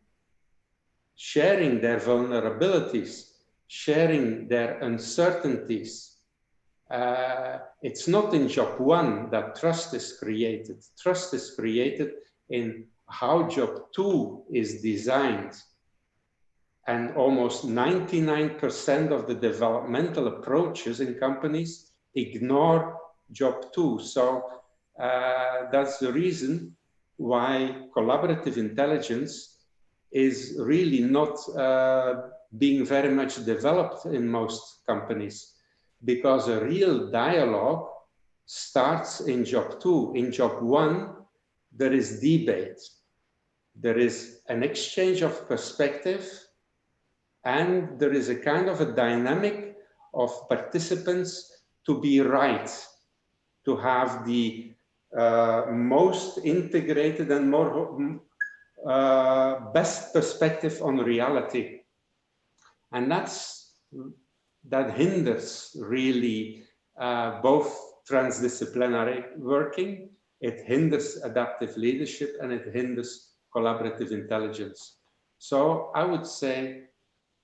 sharing their vulnerabilities, sharing their uncertainties. It's not in job one that trust is created. Trust is created in how job two is designed. And almost 99% of the developmental approaches in companies ignore job two. So that's the reason why collaborative intelligence is really not being very much developed in most companies, because a real dialogue starts in job two. In job one, there is debate. There is an exchange of perspective, and there is a kind of a dynamic of participants to be right, to have the most integrated and more best perspective on reality. And that hinders really both transdisciplinary working, it hinders adaptive leadership, and it hinders collaborative intelligence. So I would say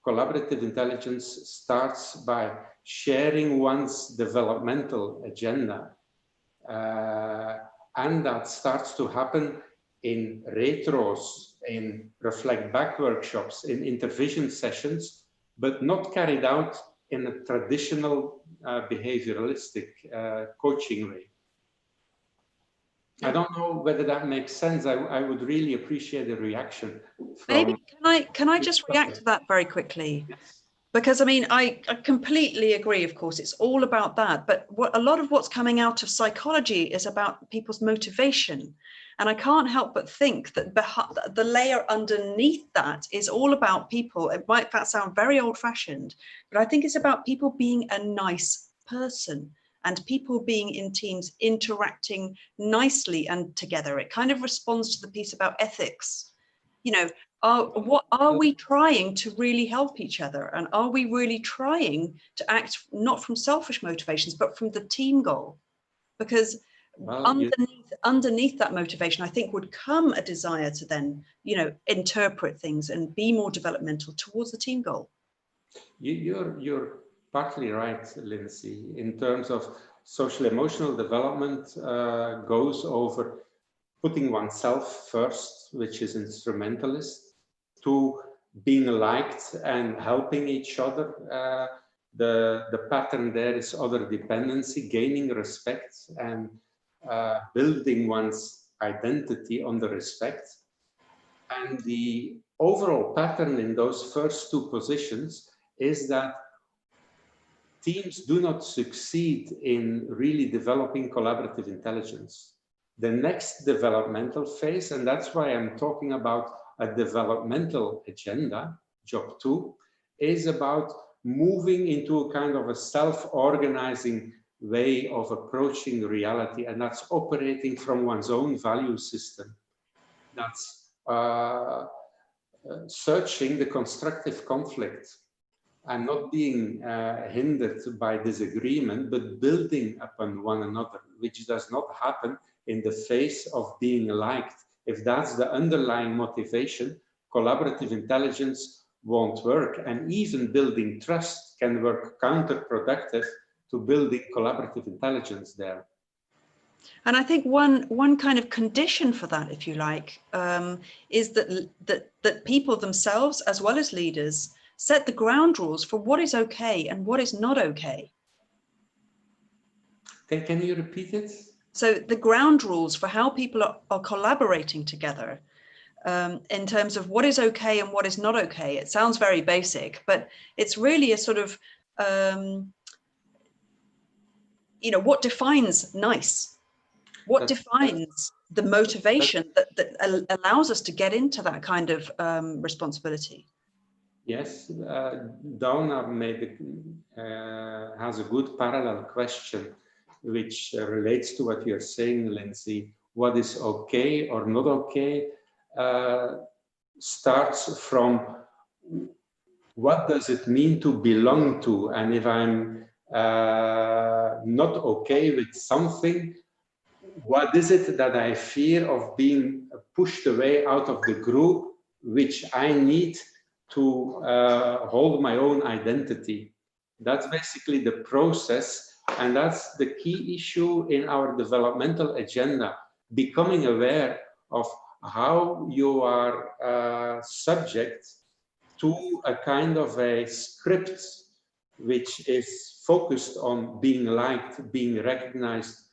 collaborative intelligence starts by sharing one's developmental agenda. And that starts to happen in retros, in reflect back workshops, in intervision sessions, but not carried out in a traditional behavioralistic coaching way. I don't know whether that makes sense. I would really appreciate a reaction. Maybe can I just react to that very quickly? Yes. Because I mean, I completely agree. Of course, it's all about that. But a lot of what's coming out of psychology is about people's motivation. And I can't help but think that the layer underneath that is all about people. It might sound very old fashioned, but I think it's about people being a nice person and people being in teams interacting nicely and together. It kind of responds to the piece about ethics. You know, what are we trying to really help each other? And are we really trying to act not from selfish motivations, but from the team goal? Because underneath that motivation, I think would come a desire to then, you know, interpret things and be more developmental towards the team goal. You're partly right, Lindsay, in terms of social emotional development goes over putting oneself first, which is instrumentalist, to being liked and helping each other. The pattern there is other dependency, gaining respect and building one's identity on the respect. And the overall pattern in those first two positions is that teams do not succeed in really developing collaborative intelligence. The next developmental phase, and that's why I'm talking about a developmental agenda, job 2, is about moving into a kind of a self-organizing way of approaching reality, and that's operating from one's own value system. That's searching the constructive conflict and not being hindered by disagreement, but building upon one another, which does not happen in the face of being liked. If that's the underlying motivation, collaborative intelligence won't work. And even building trust can work counterproductive to building collaborative intelligence there. And I think one kind of condition for that, if you like, is that people themselves, as well as leaders, set the ground rules for what is okay and what is not okay. Can you repeat it? So the ground rules for how people are collaborating together in terms of what is okay and what is not okay. It sounds very basic, but it's really a sort of, you know, what defines nice? What defines the motivation that allows us to get into that kind of responsibility? Yes, Donna has a good parallel question, which relates to what you're saying, Lindsay. What is okay or not okay starts from what does it mean to belong to? And if I'm not okay with something, what is it that I fear of being pushed away out of the group, which I need to hold my own identity? That's basically the process, and that's the key issue in our developmental agenda, becoming aware of how you are subject to a kind of a script which is focused on being liked, being recognized,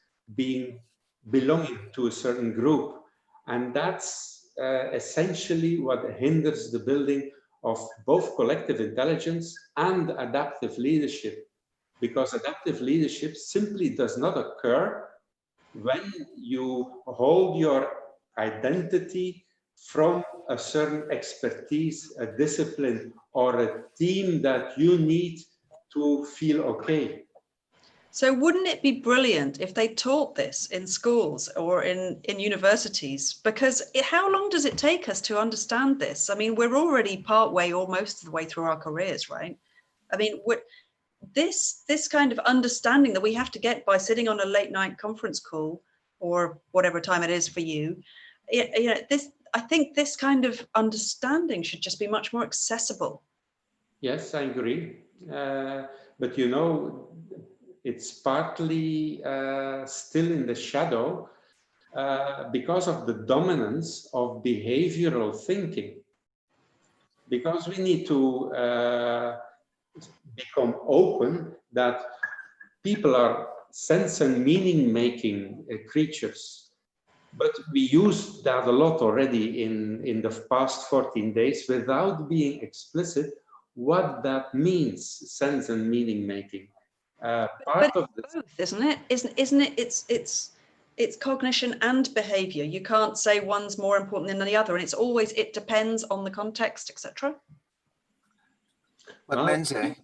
belonging to a certain group. And that's essentially what hinders the building of both collective intelligence and adaptive leadership, because adaptive leadership simply does not occur when you hold your identity from a certain expertise, a discipline, or a team that you need to feel okay. So wouldn't it be brilliant if they taught this in schools or in universities? Because how long does it take us to understand this? I mean, we're already part way or most of the way through our careers, right? I mean, this kind of understanding that we have to get by sitting on a late night conference call or whatever time it is for you, you know, I think this kind of understanding should just be much more accessible. Yes, I agree. But you know, it's partly still in the shadow because of the dominance of behavioral thinking. Because we need to become open that people are sense and meaning making creatures. But we used that a lot already in the past 14 days without being explicit what that means, sense and meaning making. But it's both, isn't it? Isn't it? It's cognition and behavior. You can't say one's more important than the other, and it's always, it depends on the context, etc. But Lindsay,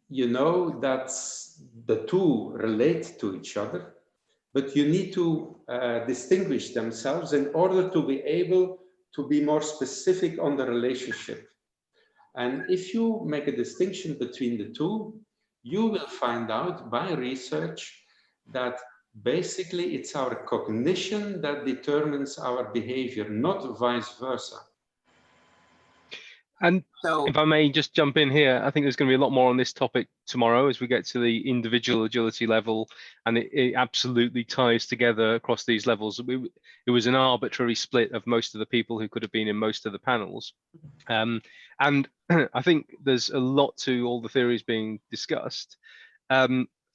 you know that the two relate to each other, but you need to distinguish themselves in order to be able to be more specific on the relationship. And if you make a distinction between the two, you will find out by research that basically it's our cognition that determines our behavior, not vice versa. And so, if I may just jump in here, I think there's going to be a lot more on this topic tomorrow as we get to the individual agility level, and it absolutely ties together across these levels. It was an arbitrary split of most of the people who could have been in most of the panels. And I think there's a lot to all the theories being discussed.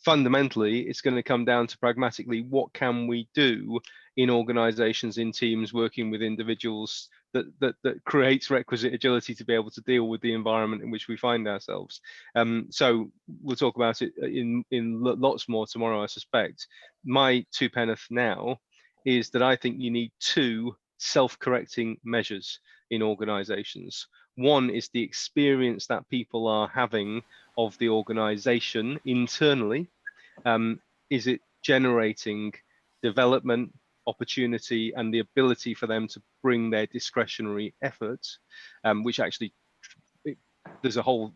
Fundamentally, it's going to come down to pragmatically, what can we do in organizations, in teams, working with individuals that creates requisite agility to be able to deal with the environment in which we find ourselves. So we'll talk about it in lots more tomorrow, I suspect. My two penneth now is that I think you need two self-correcting measures in organizations. One is the experience that people are having of the organization internally. Is it generating development, opportunity, and the ability for them to bring their discretionary efforts, which actually, there's a whole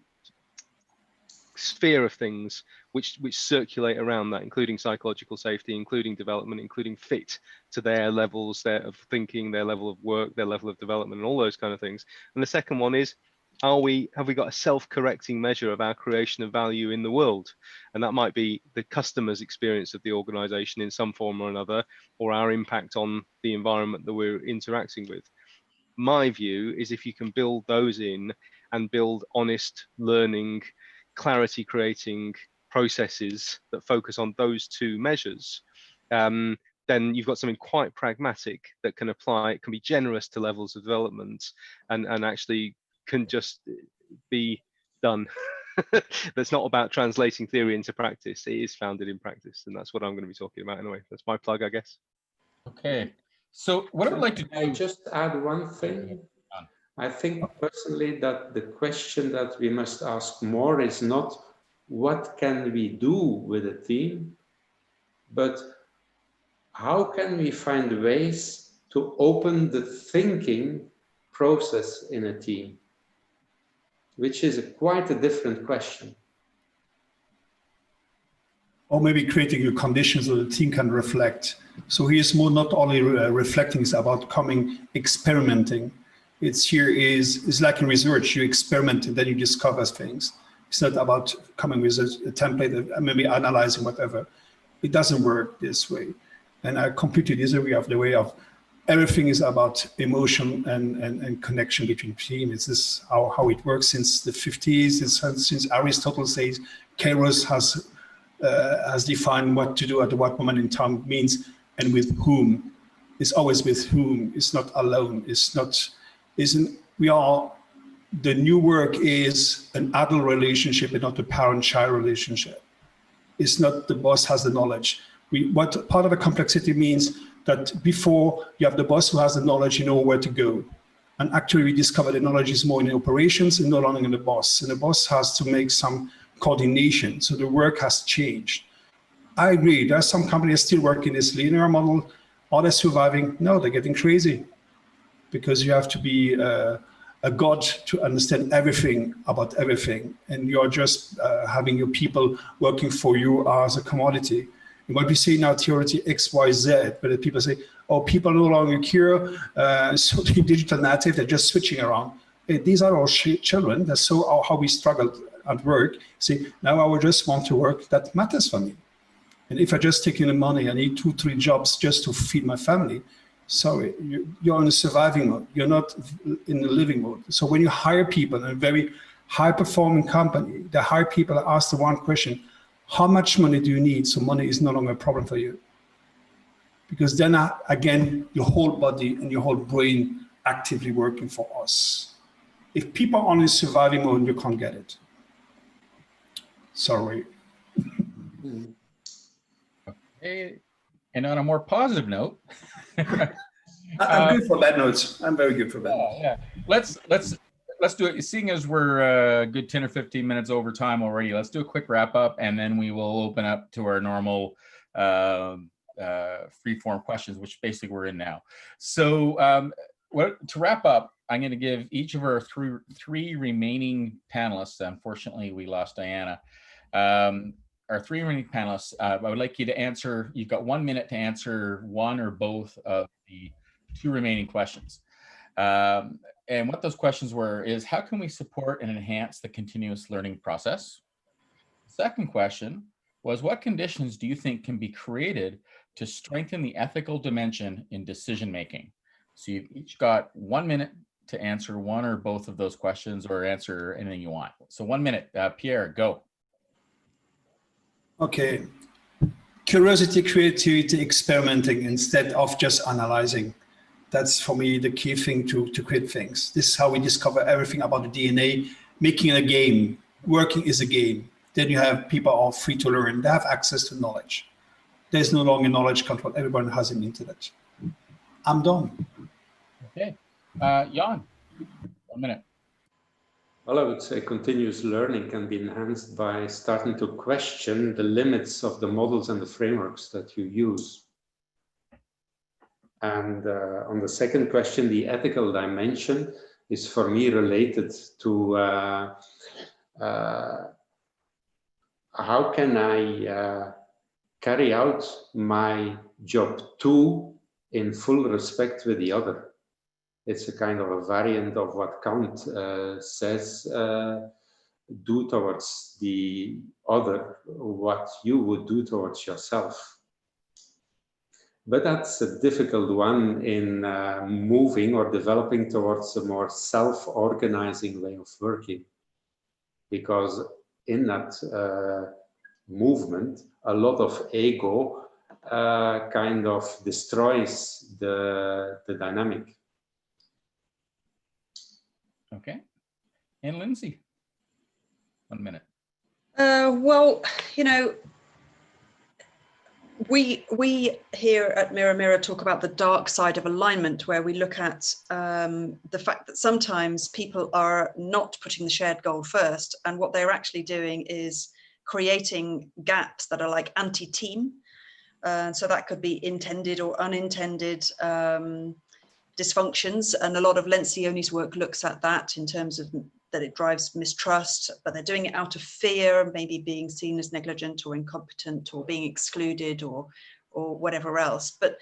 sphere of things which circulate around that, including psychological safety, including development, including fit to their levels of thinking, their level of work, their level of development, and all those kind of things. And the second one is, have we got a self-correcting measure of our creation of value in the world? And that might be the customer's experience of the organization in some form or another, or our impact on the environment that we're interacting with. My view is, if you can build those in and build honest learning, clarity creating processes that focus on those two measures, then you've got something quite pragmatic that can apply. It can be generous to levels of development and actually can just be done. That's not about translating theory into practice. It is founded in practice, and that's what I'm going to be talking about anyway. That's my plug, I guess. Okay. So what I would like to do, I just add one thing. I think personally that the question that we must ask more is not what can we do with a team, but how can we find ways to open the thinking process in a team, which is quite a different question. Or maybe creating a condition so the team can reflect. So here's more not only reflecting, it's about experimenting. It's like in research, you experiment and then you discover things. It's not about coming with a template, maybe analyzing whatever. It doesn't work this way. And I completely disagree of the way of everything is about emotion and connection between teams. It's this how it works since the 50s. Since Aristotle says Kairos has defined what to do at what moment in time means, and with whom. It's always with whom. It's not alone. The new work is an adult relationship and not a parent-child relationship. It's not the boss has the knowledge. What part of the complexity means that before you have the boss who has the knowledge, you know where to go. And actually we discover the knowledge is more in the operations and no longer in the boss. And the boss has to make some coordination. So the work has changed. I agree, there are some companies still working this linear model. Are they surviving? No, they're getting crazy. Because you have to be a god to understand everything about everything. And you're just having your people working for you as a commodity. And what we see now, theory X, Y, Z, but people say, oh, people no longer care, so the digital native, they're just switching around. These are our children, that's so how we struggled at work. See, now I would just want to work that matters for me. And if I just take in the money, I need 2-3 jobs just to feed my family. Sorry, you're in a surviving mode. You're not in the living mode. So when you hire people in a very high performing company, the hire people ask the one question, how much money do you need? So money is no longer a problem for you. because then again, your whole body and your whole brain actively working for us. If people are only surviving mode, you can't get it. Sorry. Okay. And on a more positive note, I'm good for bad notes. I'm very good for bad notes. yeah. Let's do it. Seeing as we're a good 10 or 15 minutes over time already, let's do a quick wrap up, and then we will open up to our normal free form questions, which basically we're in now. So to wrap up, I'm going to give each of our three remaining panelists. Unfortunately, we lost Diana. Our three remaining panelists, I would like you to answer, you've got 1 minute to answer one or both of the two remaining questions. And what those questions were is, how can we support and enhance the continuous learning process? Second question was, what conditions do you think can be created to strengthen the ethical dimension in decision making? So you've each got 1 minute to answer one or both of those questions, or answer anything you want. So 1 minute, Pierre, go. Okay. Curiosity, creativity, experimenting instead of just analyzing. That's for me the key thing to create things. This is how we discover everything about the DNA. Making a game, working is a game. Then you have people are free to learn. They have access to knowledge. There's no longer knowledge control. Everyone has an internet. I'm done. Okay. Jan, 1 minute. Well, I would say continuous learning can be enhanced by starting to question the limits of the models and the frameworks that you use. And on the second question, the ethical dimension is for me related to how can I carry out my job too in full respect with the other. It's a kind of a variant of what Kant says, do towards the other what you would do towards yourself. But that's a difficult one in moving or developing towards a more self-organizing way of working. Because in that movement, a lot of ego kind of destroys the dynamic. Okay. And Lindsay, 1 minute. Well, you know, we here at Mirror Mirror talk about the dark side of alignment, where we look at the fact that sometimes people are not putting the shared goal first, and what they're actually doing is creating gaps that are like anti-team. So that could be intended or unintended dysfunctions, and a lot of Lencioni's work looks at that in terms of that it drives mistrust, but they're doing it out of fear, maybe being seen as negligent or incompetent or being excluded or whatever else. But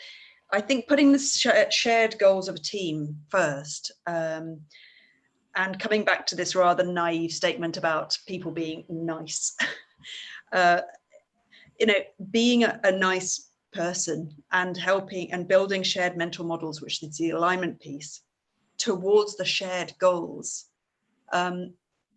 I think putting the shared goals of a team first, and coming back to this rather naive statement about people being nice, you know, being a nice person and helping and building shared mental models, which is the alignment piece, towards the shared goals,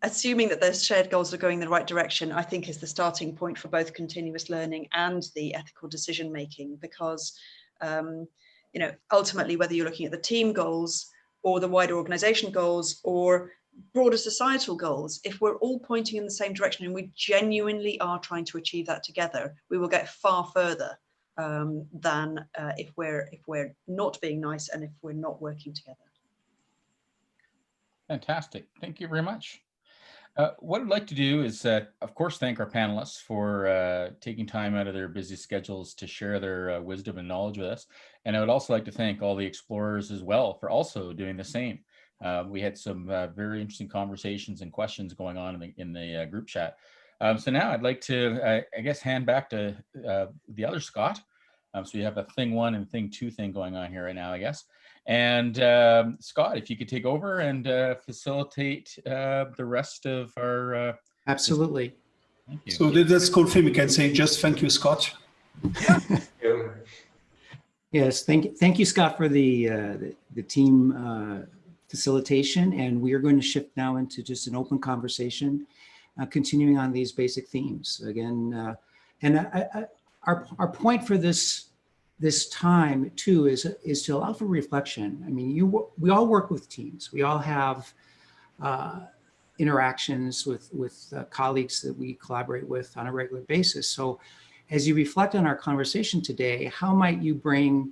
assuming that those shared goals are going in the right direction, I think is the starting point for both continuous learning and the ethical decision making. Because you know, ultimately, whether you're looking at the team goals or the wider organization goals or broader societal goals, if we're all pointing in the same direction and we genuinely are trying to achieve that together, we will get far further than if we're not being nice and if we're not working together. Fantastic. Thank you very much. What I'd like to do is, of course, thank our panelists for taking time out of their busy schedules to share their wisdom and knowledge with us. And I would also like to thank all the explorers as well for also doing the same. We had some very interesting conversations and questions going on in the group chat. So now I'd like to, I guess, hand back to the other Scott. So you have a thing one and thing two thing going on here right now, I guess. And Scott, if you could take over and facilitate the rest of our. Absolutely. Thank you. So that's cool thing. We can say just thank you, Scott. Yes, thank you, Scott, for the team facilitation. And we are going to shift now into just an open conversation, continuing on these basic themes again. And our point for this this time too is to allow for reflection. I mean, we all work with teams. We all have interactions with colleagues that we collaborate with on a regular basis. So as you reflect on our conversation today, how might you bring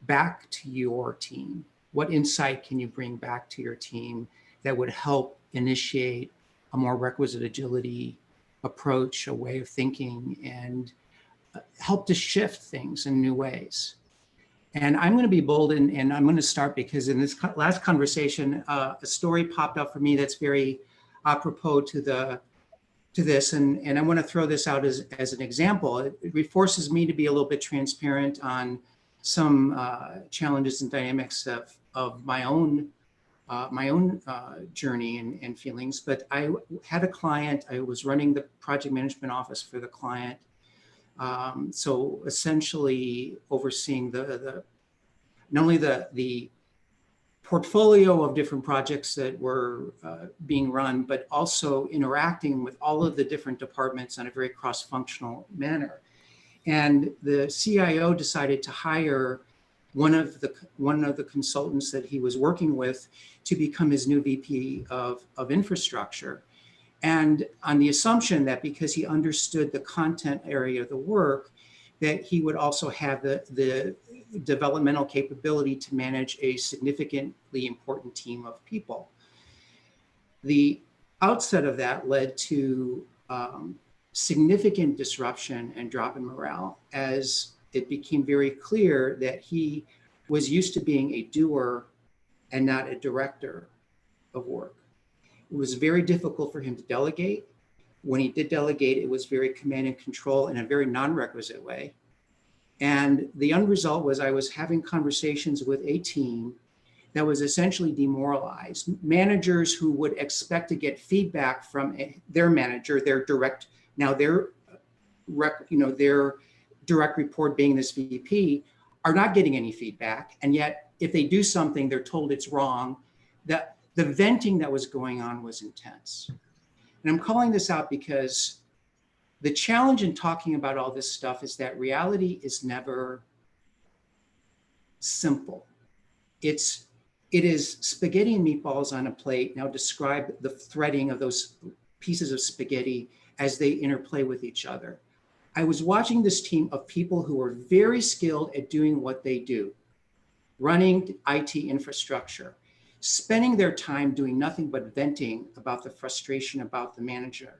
back to your team? What insight can you bring back to your team that would help initiate a more requisite agility approach, a way of thinking, and help to shift things in new ways? And I'm going to be bold and I'm going to start because in this last conversation, a story popped up for me that's very apropos to this. And I want to throw this out as an example. It forces me to be a little bit transparent on some challenges and dynamics of my own journey and feelings. But I had a client, I was running the project management office for the client. So essentially overseeing not only the portfolio of different projects that were being run, but also interacting with all of the different departments in a very cross-functional manner. And the CIO decided to hire one of the consultants that he was working with to become his new VP of infrastructure. And on the assumption that because he understood the content area of the work, that he would also have the developmental capability to manage a significantly important team of people. The outset of that led to significant disruption and drop in morale as it became very clear that he was used to being a doer and not a director of work. It was very difficult for him to delegate. When he did delegate, it was very command and control in a very non-requisite way. And the end result was I was having conversations with a team that was essentially demoralized. Managers who would expect to get feedback from their manager, their direct report being this VP, are not getting any feedback. And yet, if they do something, they're told it's wrong. That the venting that was going on was intense. And I'm calling this out because the challenge in talking about all this stuff is that reality is never simple. It is spaghetti and meatballs on a plate. Now describe the threading of those pieces of spaghetti as they interplay with each other. I was watching this team of people who were very skilled at doing what they do, running IT infrastructure, spending their time doing nothing but venting about the frustration about the manager,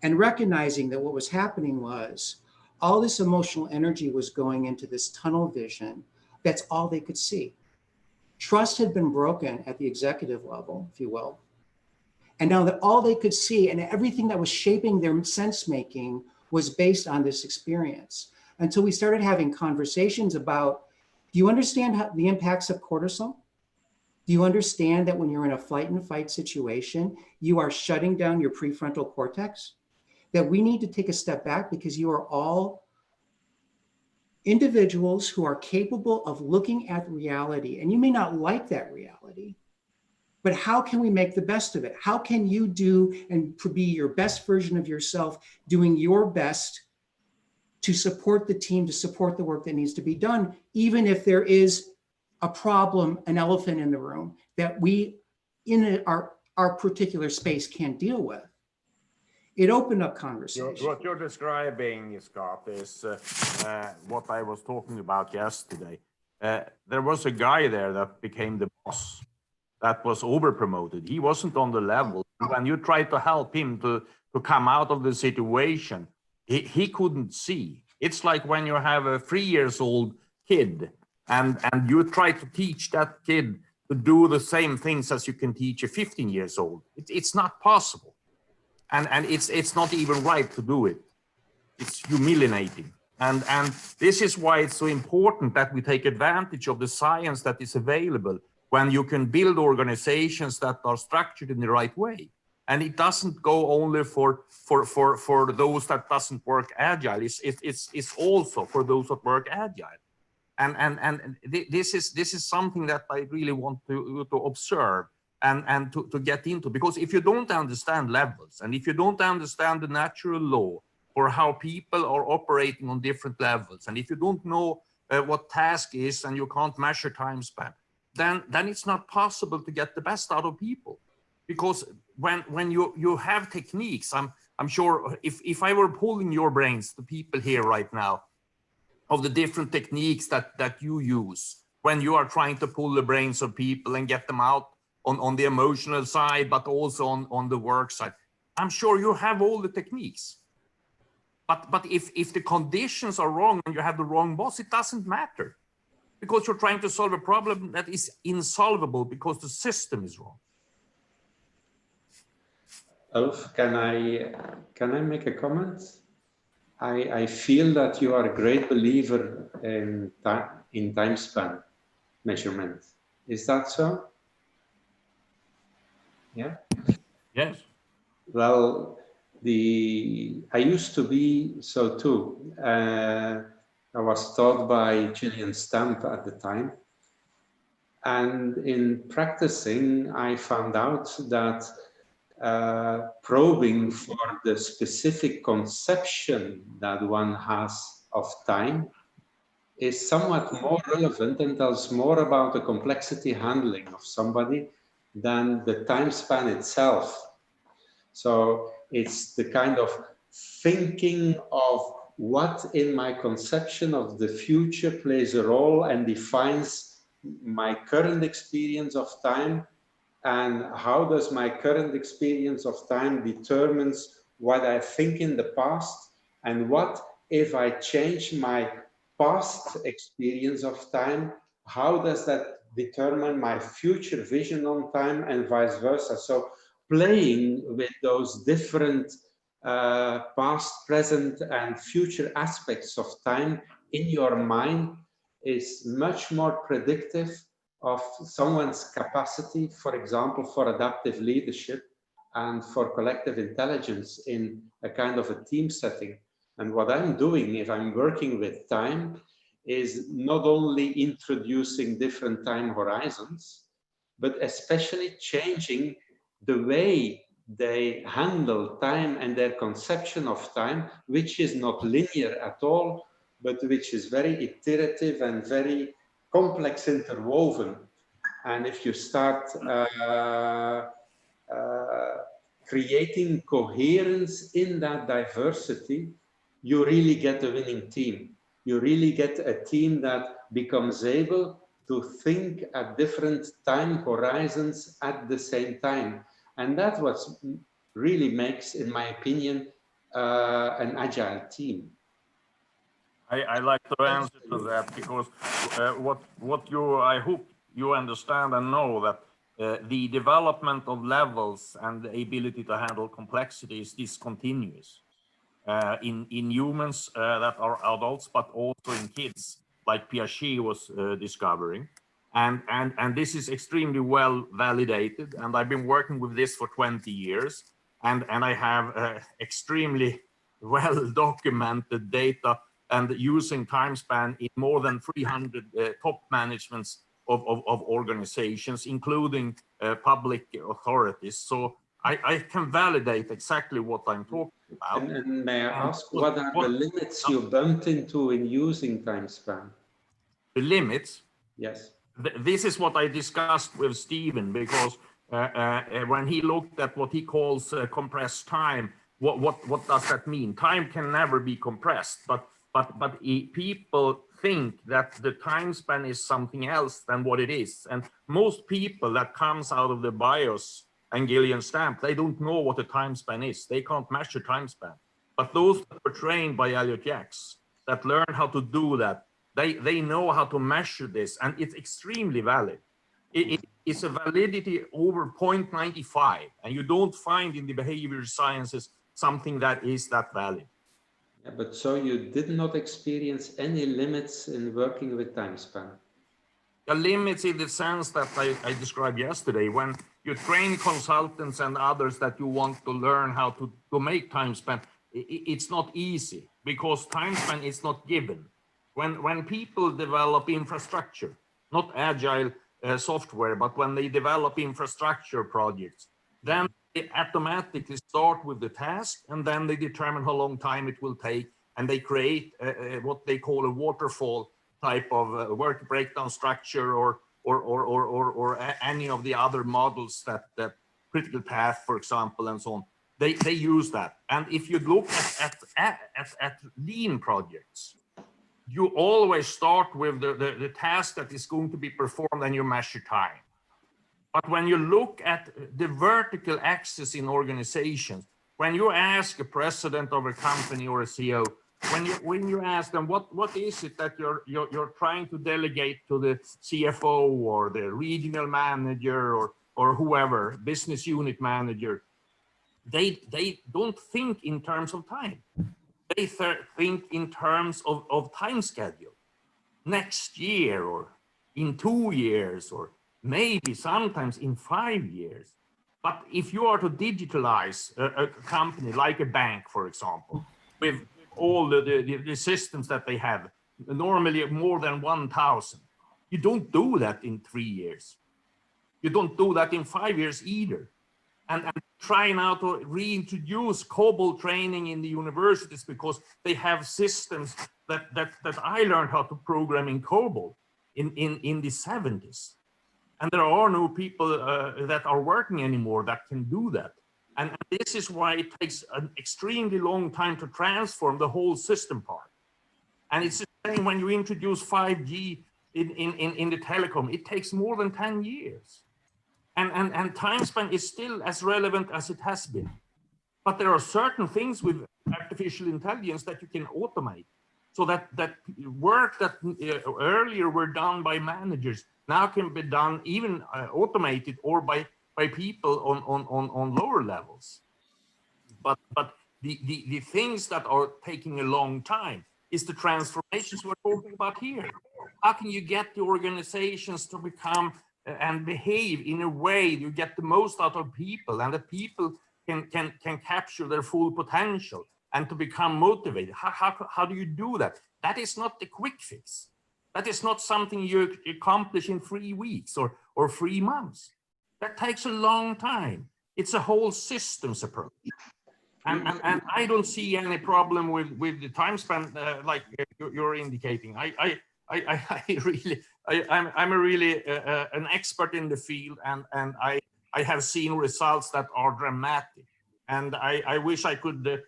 and recognizing that what was happening was all this emotional energy was going into this tunnel vision. That's all they could see. Trust had been broken at the executive level, if you will. And now that all they could see and everything that was shaping their sense making was based on this experience. Until we started having conversations about, do you understand the impacts of cortisol? Do you understand that when you're in a flight and fight situation, you are shutting down your prefrontal cortex? That we need to take a step back because you are all individuals who are capable of looking at reality. And you may not like that reality, but how can we make the best of it? How can you do and be your best version of yourself, doing your best to support the team, to support the work that needs to be done, even if there is a problem, an elephant in the room that we in our particular space can't deal with? It opened up conversation. What you're describing, Scott, is what I was talking about yesterday. There was a guy there that became the boss, that was over-promoted. He wasn't on the level. When you tried to help him to come out of the situation, he couldn't see. It's like when you have a 3-year-old kid and you try to teach that kid to do the same things as you can teach a 15-year-old. It's not possible. And it's not even right to do it. It's humiliating. And this is why it's so important that we take advantage of the science that is available when you can build organizations that are structured in the right way. And it doesn't go only for those that doesn't work agile. It's also for those that work agile. And this is something that I really want to observe and to get into, because if you don't understand levels and if you don't understand the natural law for how people are operating on different levels, and if you don't know what task is and you can't measure time span, then it's not possible to get the best out of people. Because when you have techniques, I'm sure if I were pulling your brains, the people here right now, of the different techniques that you use when you are trying to pull the brains of people and get them out on the emotional side, but also on the work side, I'm sure you have all the techniques. But if the conditions are wrong and you have the wrong boss, it doesn't matter, because you're trying to solve a problem that is insolvable because the system is wrong. Ulf, can I make a comment? I feel that you are a great believer in time span measurement. Is that so? Yeah. Yes. Well, I used to be so too. I was taught by Gillian Stamp at the time. And in practicing, I found out that probing for the specific conception that one has of time is somewhat more relevant and tells more about the complexity handling of somebody than the time span itself. So it's the kind of thinking of what in my conception of the future plays a role and defines my current experience of time, and how does my current experience of time determines what I think in the past, and what if I change my past experience of time, how does that determine my future vision on time, and vice versa. So playing with those different past, present, and future aspects of time in your mind is much more predictive of someone's capacity, for example, for adaptive leadership and for collective intelligence in a kind of a team setting. And what I'm doing if I'm working with time is not only introducing different time horizons, but especially changing the way they handle time and their conception of time, which is not linear at all, but which is very iterative and very complex interwoven. And if you start creating coherence in that diversity, you really get a winning team. You really get a team that becomes able to think at different time horizons at the same time. And that's what really makes, in my opinion, an agile team. I like to answer to that, because I hope you understand and know that the development of levels and the ability to handle complexity is discontinuous in humans that are adults, but also in kids, like Piaget was discovering. And this is extremely well validated. And I've been working with this for 20 years. And I have extremely well documented data and using time span in more than 300 top managements of organizations, including public authorities. So I can validate exactly what I'm talking about. And may I ask, what are the limits you bumped into in using time span? The limits? Yes. This is what I discussed with Stephen, because when he looked at what he calls compressed time, what does that mean? Time can never be compressed, but people think that the time span is something else than what it is. And most people that comes out of the BIOS and Gillian Stamp, they don't know what a time span is. They can't measure time span. But those that were trained by Elliot Jaques, that learned how to do that, they know how to measure this, and it's extremely valid. It's a validity over 0.95, and you don't find in the behavior sciences something that is that valid. Yeah, but so you did not experience any limits in working with time span? The limits in the sense that I described yesterday, when you train consultants and others that you want to learn how to make time span, it's not easy, because time span is not given. When people develop infrastructure, not agile software, but when they develop infrastructure projects, then they automatically start with the task, and then they determine how long time it will take, and they create what they call a waterfall type of work breakdown structure or any of the other models that critical path, for example, and so on. They use that. And if you look at lean projects, you always start with the task that is going to be performed and you measure time. But when you look at the vertical axis in organizations, when you ask a president of a company or a CEO, when you ask them what is it that you're trying to delegate to the CFO or the regional manager or whoever, business unit manager, they don't think in terms of time. They think in terms of time schedule. Next year or in 2 years or maybe sometimes in 5 years. But if you are to digitalize a company like a bank, for example, with all the systems that they have, normally more than 1,000, you don't do that in 3 years. You don't do that in 5 years either. And try now to reintroduce COBOL training in the universities because they have systems that I learned how to program in COBOL in the 70s. And there are no people that are working anymore that can do that. And this is why it takes an extremely long time to transform the whole system part. And it's the same when you introduce 5G in the telecom, it takes more than 10 years. And time span is still as relevant as it has been. But there are certain things with artificial intelligence that you can automate. So that work that earlier were done by managers now can be done even automated or by people on lower levels. But the things that are taking a long time is the transformations we're talking about here. How can you get the organizations to become and behave in a way you get the most out of people and the people can capture their full potential and to become motivated? How do you do that? That is not the quick fix. That is not something you accomplish in 3 weeks or 3 months. That takes a long time. It's a whole systems approach. And I don't see any problem with the time span like you're indicating. I'm really an expert in the field, and I have seen results that are dramatic. And I wish I could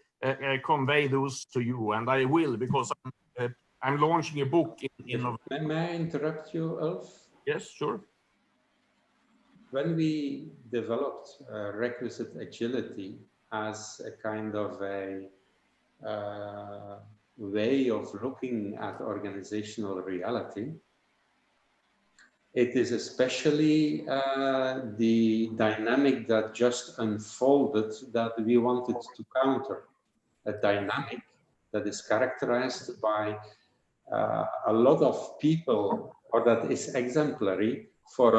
convey those to you, and I will, because I'm launching a book in May I interrupt you, Ulf? Yes, sure. When we developed requisite agility as a kind of a way of looking at organizational reality, it is especially the dynamic that just unfolded that we wanted to counter. A dynamic that is characterized by a lot of people, or that is exemplary for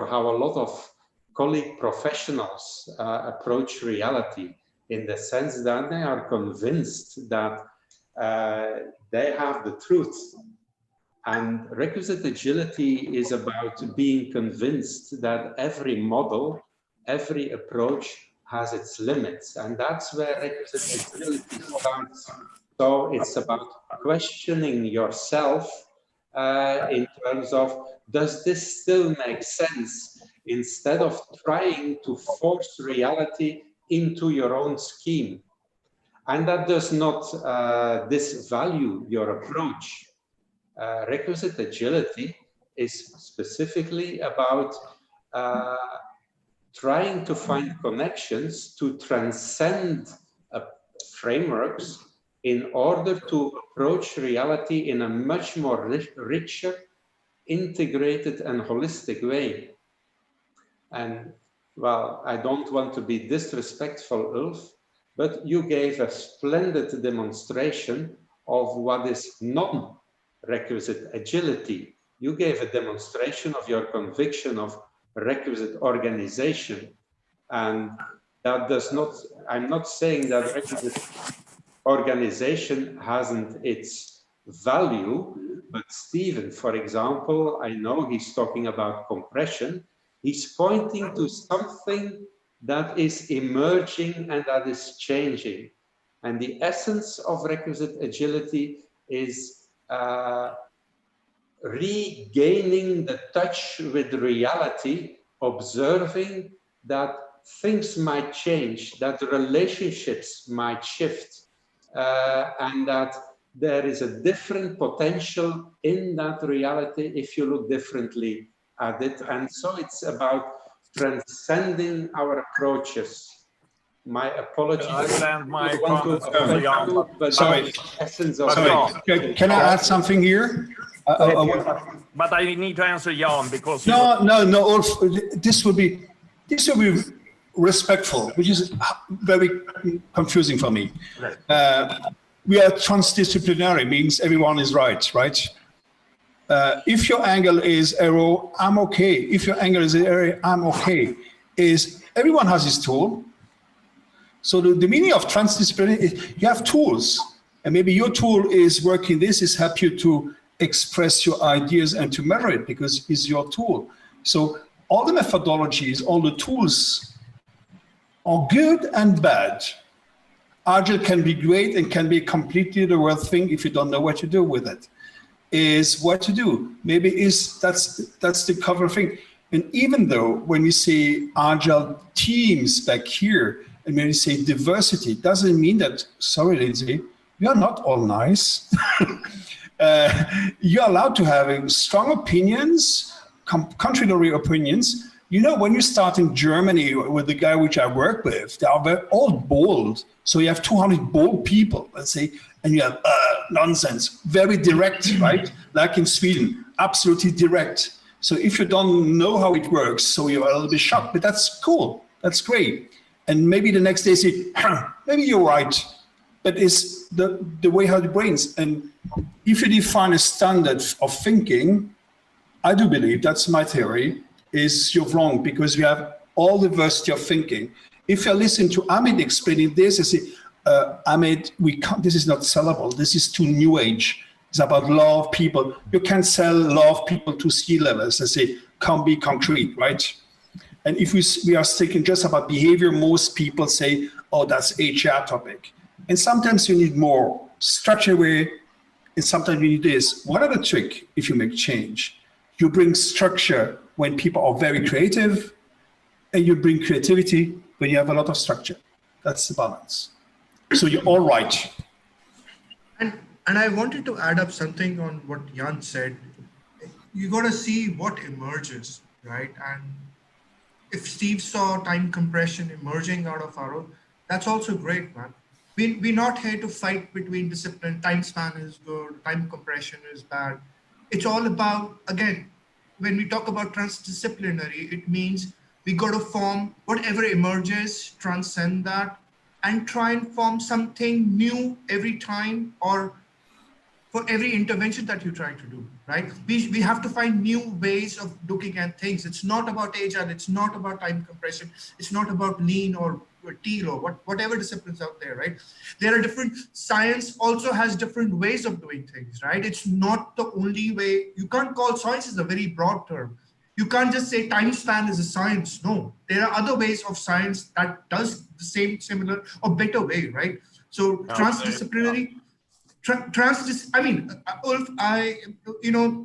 how a lot of colleague professionals approach reality, in the sense that they are convinced that they have the truth. And requisite agility is about being convinced that every model, every approach has its limits. And that's where requisite agility starts. So it's about questioning yourself in terms of, does this still make sense? Instead of trying to force reality into your own scheme. And that does not disvalue your approach. Requisite agility is specifically about trying to find connections to transcend frameworks in order to approach reality in a much more richer, integrated and holistic way. And well, I don't want to be disrespectful, Ulf, but you gave a splendid demonstration of what is non-requisite agility. You gave a demonstration of your conviction of requisite organization. And that does not, I'm not saying that requisite organization hasn't its value, but Stephen, for example, I know he's talking about compression. He's pointing to something that is emerging and that is changing. And the essence of requisite agility is regaining the touch with reality, observing that things might change, that relationships might shift, and that there is a different potential in that reality if you look differently at it. And so it's about transcending our approaches. My apologies. I stand my I want to comments offend Jan. you, but Sorry. that's the essence of Sorry, can I add something here? But I need to answer Jan because No, Ulf, this will be respectful, which is very confusing for me. We are transdisciplinary, means everyone is right? If your angle is arrow, I'm okay. If your angle is arrow, I'm okay. Everyone has his tool. So the meaning of transdisciplinary is you have tools, and maybe your tool is working. This is help you to express your ideas and to measure it because it's your tool. So all the methodologies, all the tools are good and bad. Agile can be great and can be completely the worst thing if you don't know what to do with it. Is what to do. Maybe that's the cover thing. And even though when we say Agile teams back here, and when we say diversity, doesn't mean that, sorry, Lindsay, we are not all nice. You're allowed to have strong opinions, contrary opinions. You know, when you start in Germany with the guy which I work with, they are all bold. So you have 200 bold people, let's say, and you have nonsense, very direct, right? Like in Sweden, absolutely direct. So if you don't know how it works, so you're a little bit shocked, but that's cool, that's great. And maybe the next day say, maybe you're right, but it's the way how the brains. And if you define a standard of thinking, I do believe, that's my theory, is you're wrong because we have all diversity of thinking. If you listen to Amit explaining this, I say, Amit, we can't, this is not sellable. This is too new age. It's about law of people. You can't sell law of people to C-levels. I say, can't be concrete, right? And if we are sticking just about behavior, most people say, oh, that's HR topic. And sometimes you need more structure way, and sometimes you need this. What are the trick if you make change? You bring structure when people are very creative, and you bring creativity when you have a lot of structure. That's the balance. So you're all right. And I wanted to add up something on what Jan said. You got to see what emerges, right? And if Steve saw time compression emerging out of Arrow, that's also great, man. We're not here to fight between discipline. Time span is good, time compression is bad. It's all about, again, when we talk about transdisciplinary, it means we got to form whatever emerges, transcend that, and try and form something new every time or for every intervention that you try to do, right? We have to find new ways of looking at things. It's not about agile, it's not about time compression, it's not about lean or teal or whatever disciplines out there, right? There are different, science also has different ways of doing things, right? It's not the only way. You can't call science is a very broad term. You can't just say time span is a science. No, there are other ways of science that does the same, similar or better way, right? So transdisciplinary, I mean, Ulf,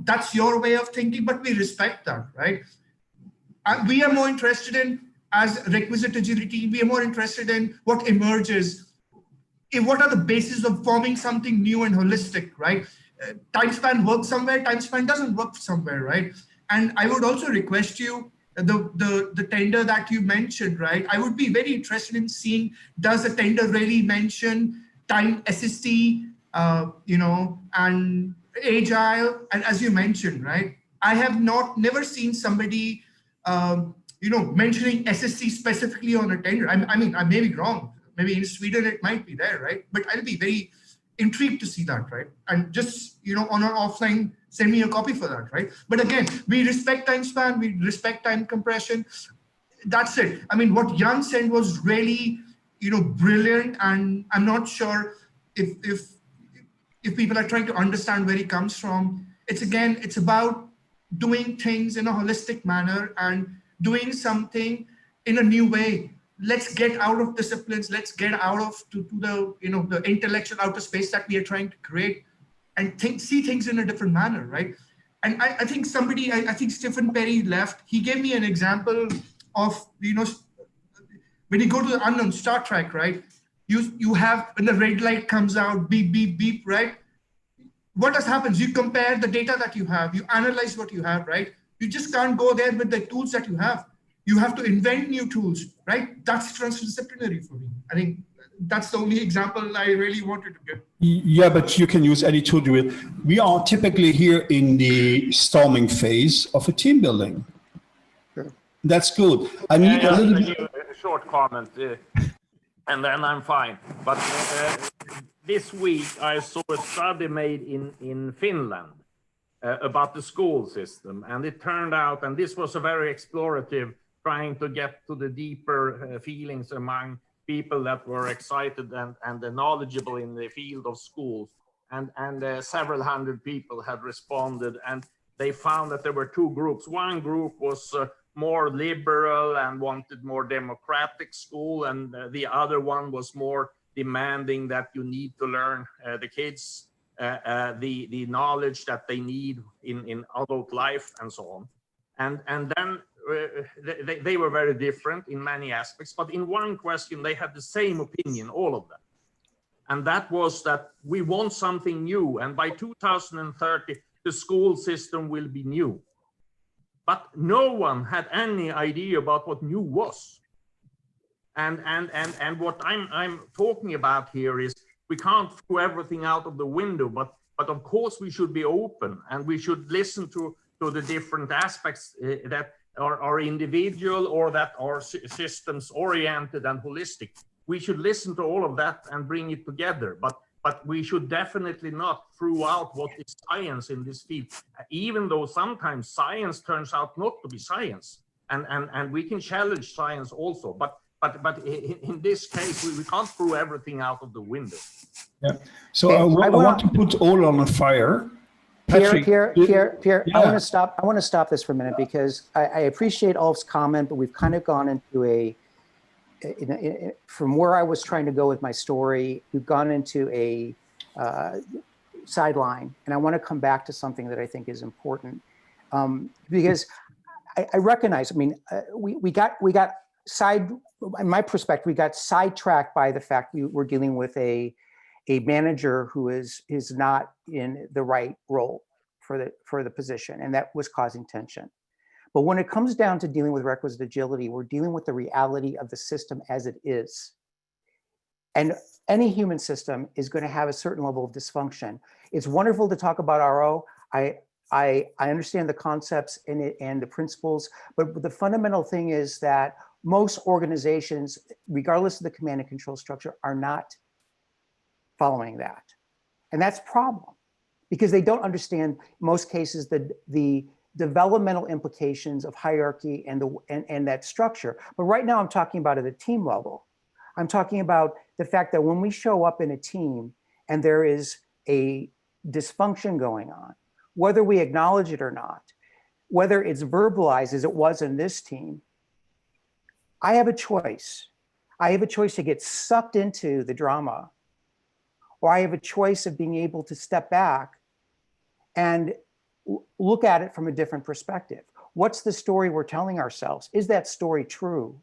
that's your way of thinking, but we respect that, right? We are more interested in, as requisite agility, we are more interested in what emerges, what are the bases of forming something new and holistic, right? Time span works somewhere, time span doesn't work somewhere, right? And I would also request you, the tender that you mentioned, right? I would be very interested in seeing, does the tender really mention time SST, and agile, and as you mentioned, right? I have never seen somebody, mentioning SST specifically on a tender. I mean, I may be wrong. Maybe in Sweden it might be there, right? But I'll be very intrigued to see that, right? And just, on our offline, send me a copy for that, right? But again, we respect time span, we respect time compression. That's it. I mean, what Jan said was really, brilliant. And I'm not sure if people are trying to understand where he comes from. It's about doing things in a holistic manner and doing something in a new way. Let's get out of disciplines. Let's get out of to the the intellectual outer space that we are trying to create, and see things in a different manner, right? And I think somebody, I think Stephen Perry left, he gave me an example of, when you go to the unknown, Star Trek, right? You have, when the red light comes out, beep, beep, beep, right? What has happened? You compare the data that you have, you analyze what you have, right? You just can't go there with the tools that you have. You have to invent new tools, right? That's transdisciplinary for me. I think that's the only example I really wanted to give. Yeah, but you can use any tool you will. We are typically here in the storming phase of a team building. Sure. That's good. I need a little bit. A short comment, and then I'm fine. But this week I saw a study made in Finland about the school system, and it turned out, and this was a very explorative, trying to get to the deeper feelings among people that were excited and knowledgeable in the field of schools, and several hundred people had responded, and they found that there were two groups. One group was more liberal and wanted more democratic school, and the other one was more demanding that you need to learn the kids the knowledge that they need in adult life and so on. And then they were very different in many aspects, but in one question they had the same opinion, all of them. And that was that we want something new, and by 2030 the school system will be new. But no one had any idea about what new was. And what I'm talking about here is we can't throw everything out of the window, but of course we should be open, and we should listen to the different aspects that are individual or that are systems oriented and holistic. We should listen to all of that and bring it together, but we should definitely not throw out what is science in this field, even though sometimes science turns out not to be science, and we can challenge science also, but in this case we can't throw everything out of the window. Yeah. So I want to put all on a fire. Pierre, Yeah. I want to stop this for a minute, because I appreciate Ulf's comment, but we've kind of gone into from where I was trying to go with my story, we've gone into a sideline, and I want to come back to something that I think is important, because I recognize, I mean, we got in my perspective, we got sidetracked by the fact we were dealing with a manager who is not in the right role for the position, and that was causing tension. But when it comes down to dealing with requisite agility, we're dealing with the reality of the system as it is. And any human system is going to have a certain level of dysfunction. It's wonderful to talk about RO. I understand the concepts in it and the principles, but the fundamental thing is that most organizations, regardless of the command and control structure, are not following that. And that's a problem, because they don't understand, in most cases, the developmental implications of hierarchy and that structure. But right now I'm talking about at a team level. I'm talking about the fact that when we show up in a team and there is a dysfunction going on, whether we acknowledge it or not, whether it's verbalized as it was in this team, I have a choice. I have a choice to get sucked into the drama, or I have a choice of being able to step back and look at it from a different perspective. What's the story we're telling ourselves? Is that story true?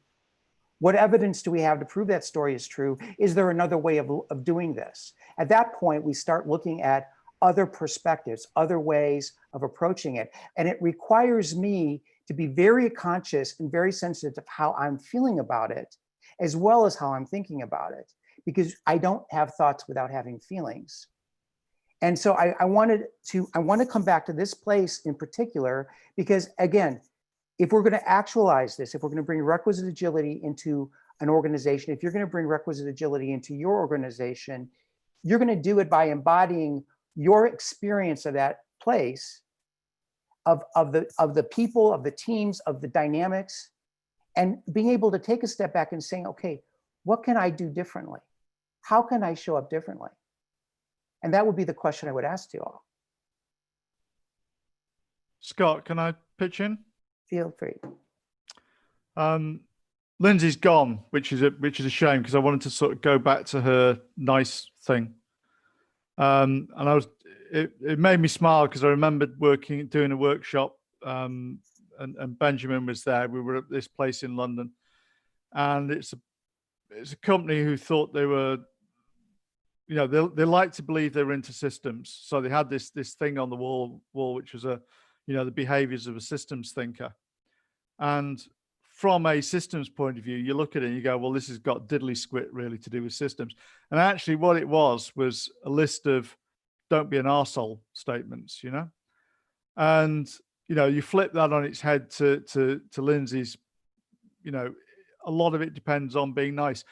What evidence do we have to prove that story is true? Is there another way of doing this? At that point, we start looking at other perspectives, other ways of approaching it. And it requires me to be very conscious and very sensitive of how I'm feeling about it, as well as how I'm thinking about it, because I don't have thoughts without having feelings. And so I want to come back to this place in particular, because again, if we're going to actualize this, if we're going to bring requisite agility into an organization, if you're going to bring requisite agility into your organization, you're going to do it by embodying your experience of that place, of the people, of the teams, of the dynamics, and being able to take a step back and saying, okay, what can I do differently? How can I show up differently? And that would be the question I would ask to you all. Scott, can I pitch in? Feel free. Lindsay's gone, which is a shame, because I wanted to sort of go back to her nice thing. And it made me smile because I remembered doing a workshop, and Benjamin was there. We were at this place in London, and it's a company who thought they were, you know, they like to believe they were into systems. So they had this thing on the wall, which was the behaviors of a systems thinker. And from a systems point of view, you look at it and you go, well, this has got diddly squat really to do with systems. And actually what it was a list of don't be an arsehole statements, you know? And, you know, you flip that on its head to Lindsay's, you know, a lot of it depends on being nice.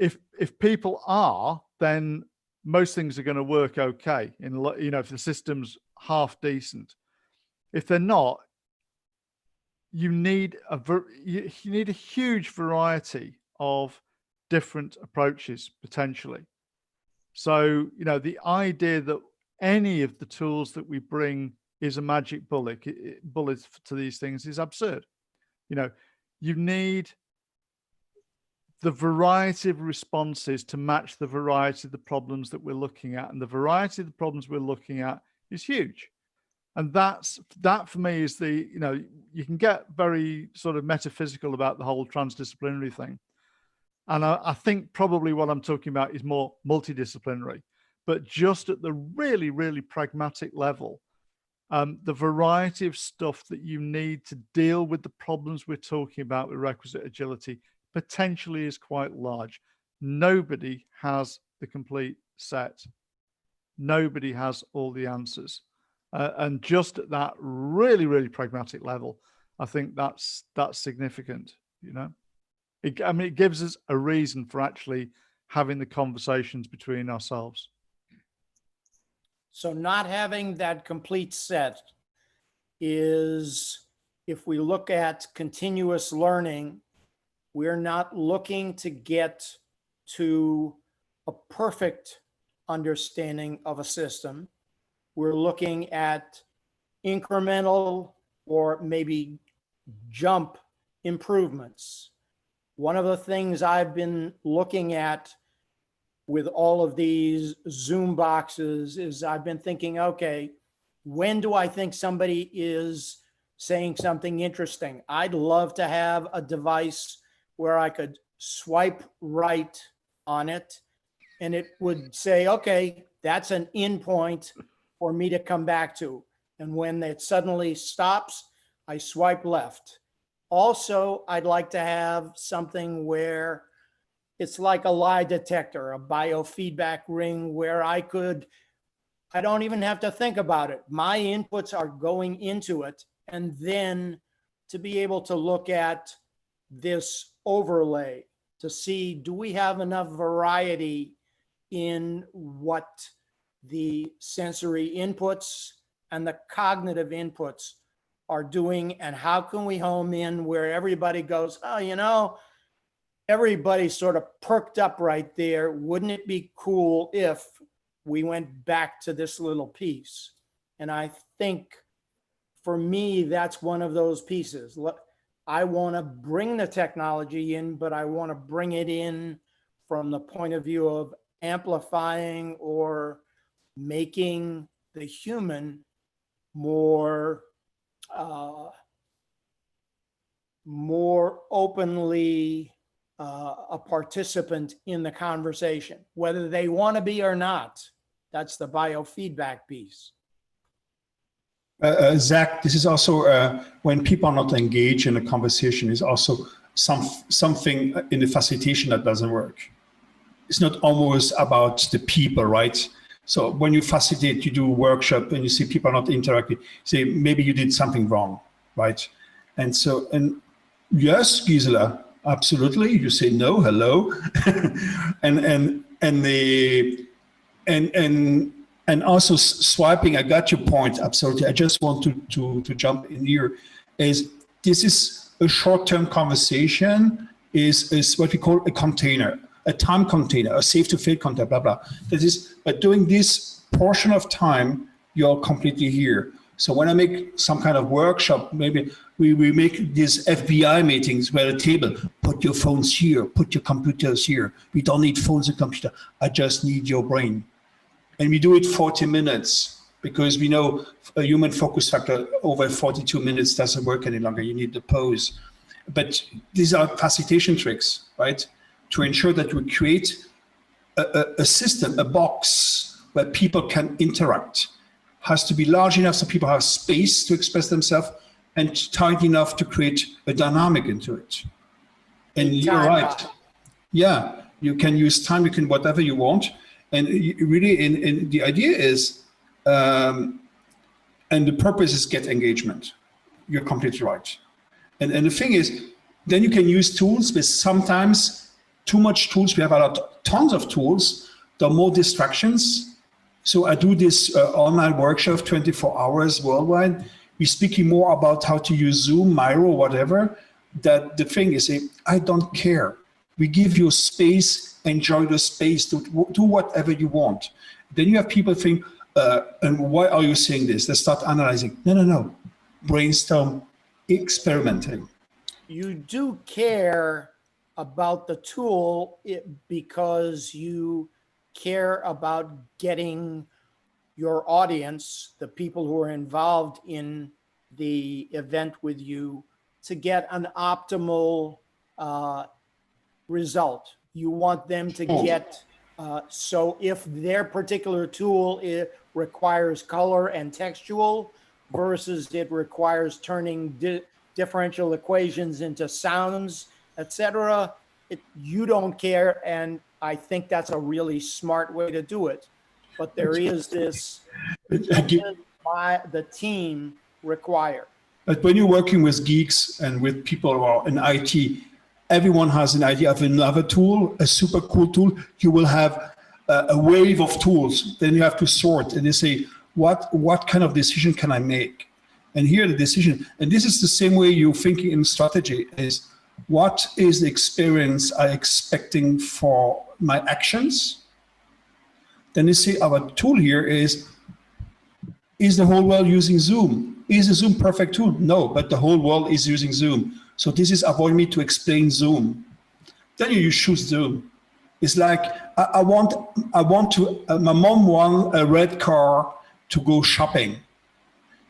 If people are, then most things are going to work okay. You know, if the system's half decent. If they're not, you need a huge variety of different approaches potentially. So, you know, the idea that any of the tools that we bring is a magic bullet to these things is absurd. You know, you need the variety of responses to match the variety of the problems that we're looking at, and the variety of the problems we're looking at is huge. And that for me is the, you know, you can get very sort of metaphysical about the whole transdisciplinary thing. And I think probably what I'm talking about is more multidisciplinary, but just at the really, really pragmatic level, the variety of stuff that you need to deal with the problems we're talking about with requisite agility potentially is quite large. Nobody has the complete set. Nobody has all the answers. And just at that really, really pragmatic level, I think that's significant, you know. I mean, it gives us a reason for actually having the conversations between ourselves. So not having that complete set is, if we look at continuous learning, we're not looking to get to a perfect understanding of a system. We're looking at incremental or maybe jump improvements. One of the things I've been looking at with all of these Zoom boxes is I've been thinking, okay, when do I think somebody is saying something interesting? I'd love to have a device where I could swipe right on it and it would say, okay, that's an in point for me to come back to. And when it suddenly stops, I swipe left. Also, I'd like to have something where it's like a lie detector, a biofeedback ring where I don't even have to think about it. My inputs are going into it. And then to be able to look at this overlay to see, do we have enough variety in what the sensory inputs and the cognitive inputs are doing, and how can we home in where everybody goes, oh, you know, everybody's sort of perked up right there. Wouldn't it be cool if we went back to this little piece? And I think for me, that's one of those pieces. I want to bring the technology in, but I want to bring it in from the point of view of amplifying or making the human more openly a participant in the conversation, whether they want to be or not. That's the biofeedback piece. Zach, this is also when people are not engaged in a conversation is also something in the facilitation that doesn't work. It's not always about the people, right? So when you facilitate, you do a workshop and you see people are not interacting, say maybe you did something wrong, right? And so, and yes, Gisela, absolutely. You say no, hello, and also swiping. I got your point, absolutely. I just want to jump in here. This is a short-term conversation. Is what we call a container. A time container, a safe to fail container, blah, blah. That is, but during this portion of time, you're completely here. So when I make some kind of workshop, maybe we make these FBI meetings where the table, put your phones here, put your computers here. We don't need phones and computer. I just need your brain. And we do it 40 minutes because we know a human focus factor over 42 minutes doesn't work any longer. You need the pause. But these are facilitation tricks, right? To ensure that we create a system, a box where people can interact. Has to be large enough so people have space to express themselves and tight enough to create a dynamic into it. And you're right. Yeah, you can use time, you can whatever you want. And really, in the idea is, and the purpose is get engagement. You're completely right. And the thing is, then you can use tools, but sometimes too much tools. We have tons of tools. There are more distractions. So I do this online workshop, 24 hours worldwide. We're speaking more about how to use Zoom, Miro, whatever. That the thing is, I don't care. We give you space, enjoy the space, do whatever you want. Then you have people think, and why are you saying this? They start analyzing. No. Brainstorm, experimenting. You do care about the tool because you care about getting your audience, the people who are involved in the event with you, to get an optimal result. You want them to get, so if their particular tool requires color and textual versus it requires turning differential equations into sounds, etc., you don't care, and I think that's a really smart way to do it. But there is this, by the team require. But when you're working with geeks and with people who are in IT, everyone has an idea of another tool, a super cool tool. You will have a wave of tools. Then you have to sort and you say, what kind of decision can I make? And here the decision, and this is the same way you're thinking in strategy, is what is the experience I'm expecting for my actions? Then you say our tool here is the whole world using Zoom? Is the Zoom perfect tool? No, but the whole world is using Zoom. So this is avoid me to explain Zoom. Then you choose Zoom. It's like, I want to, my mom wants a red car to go shopping.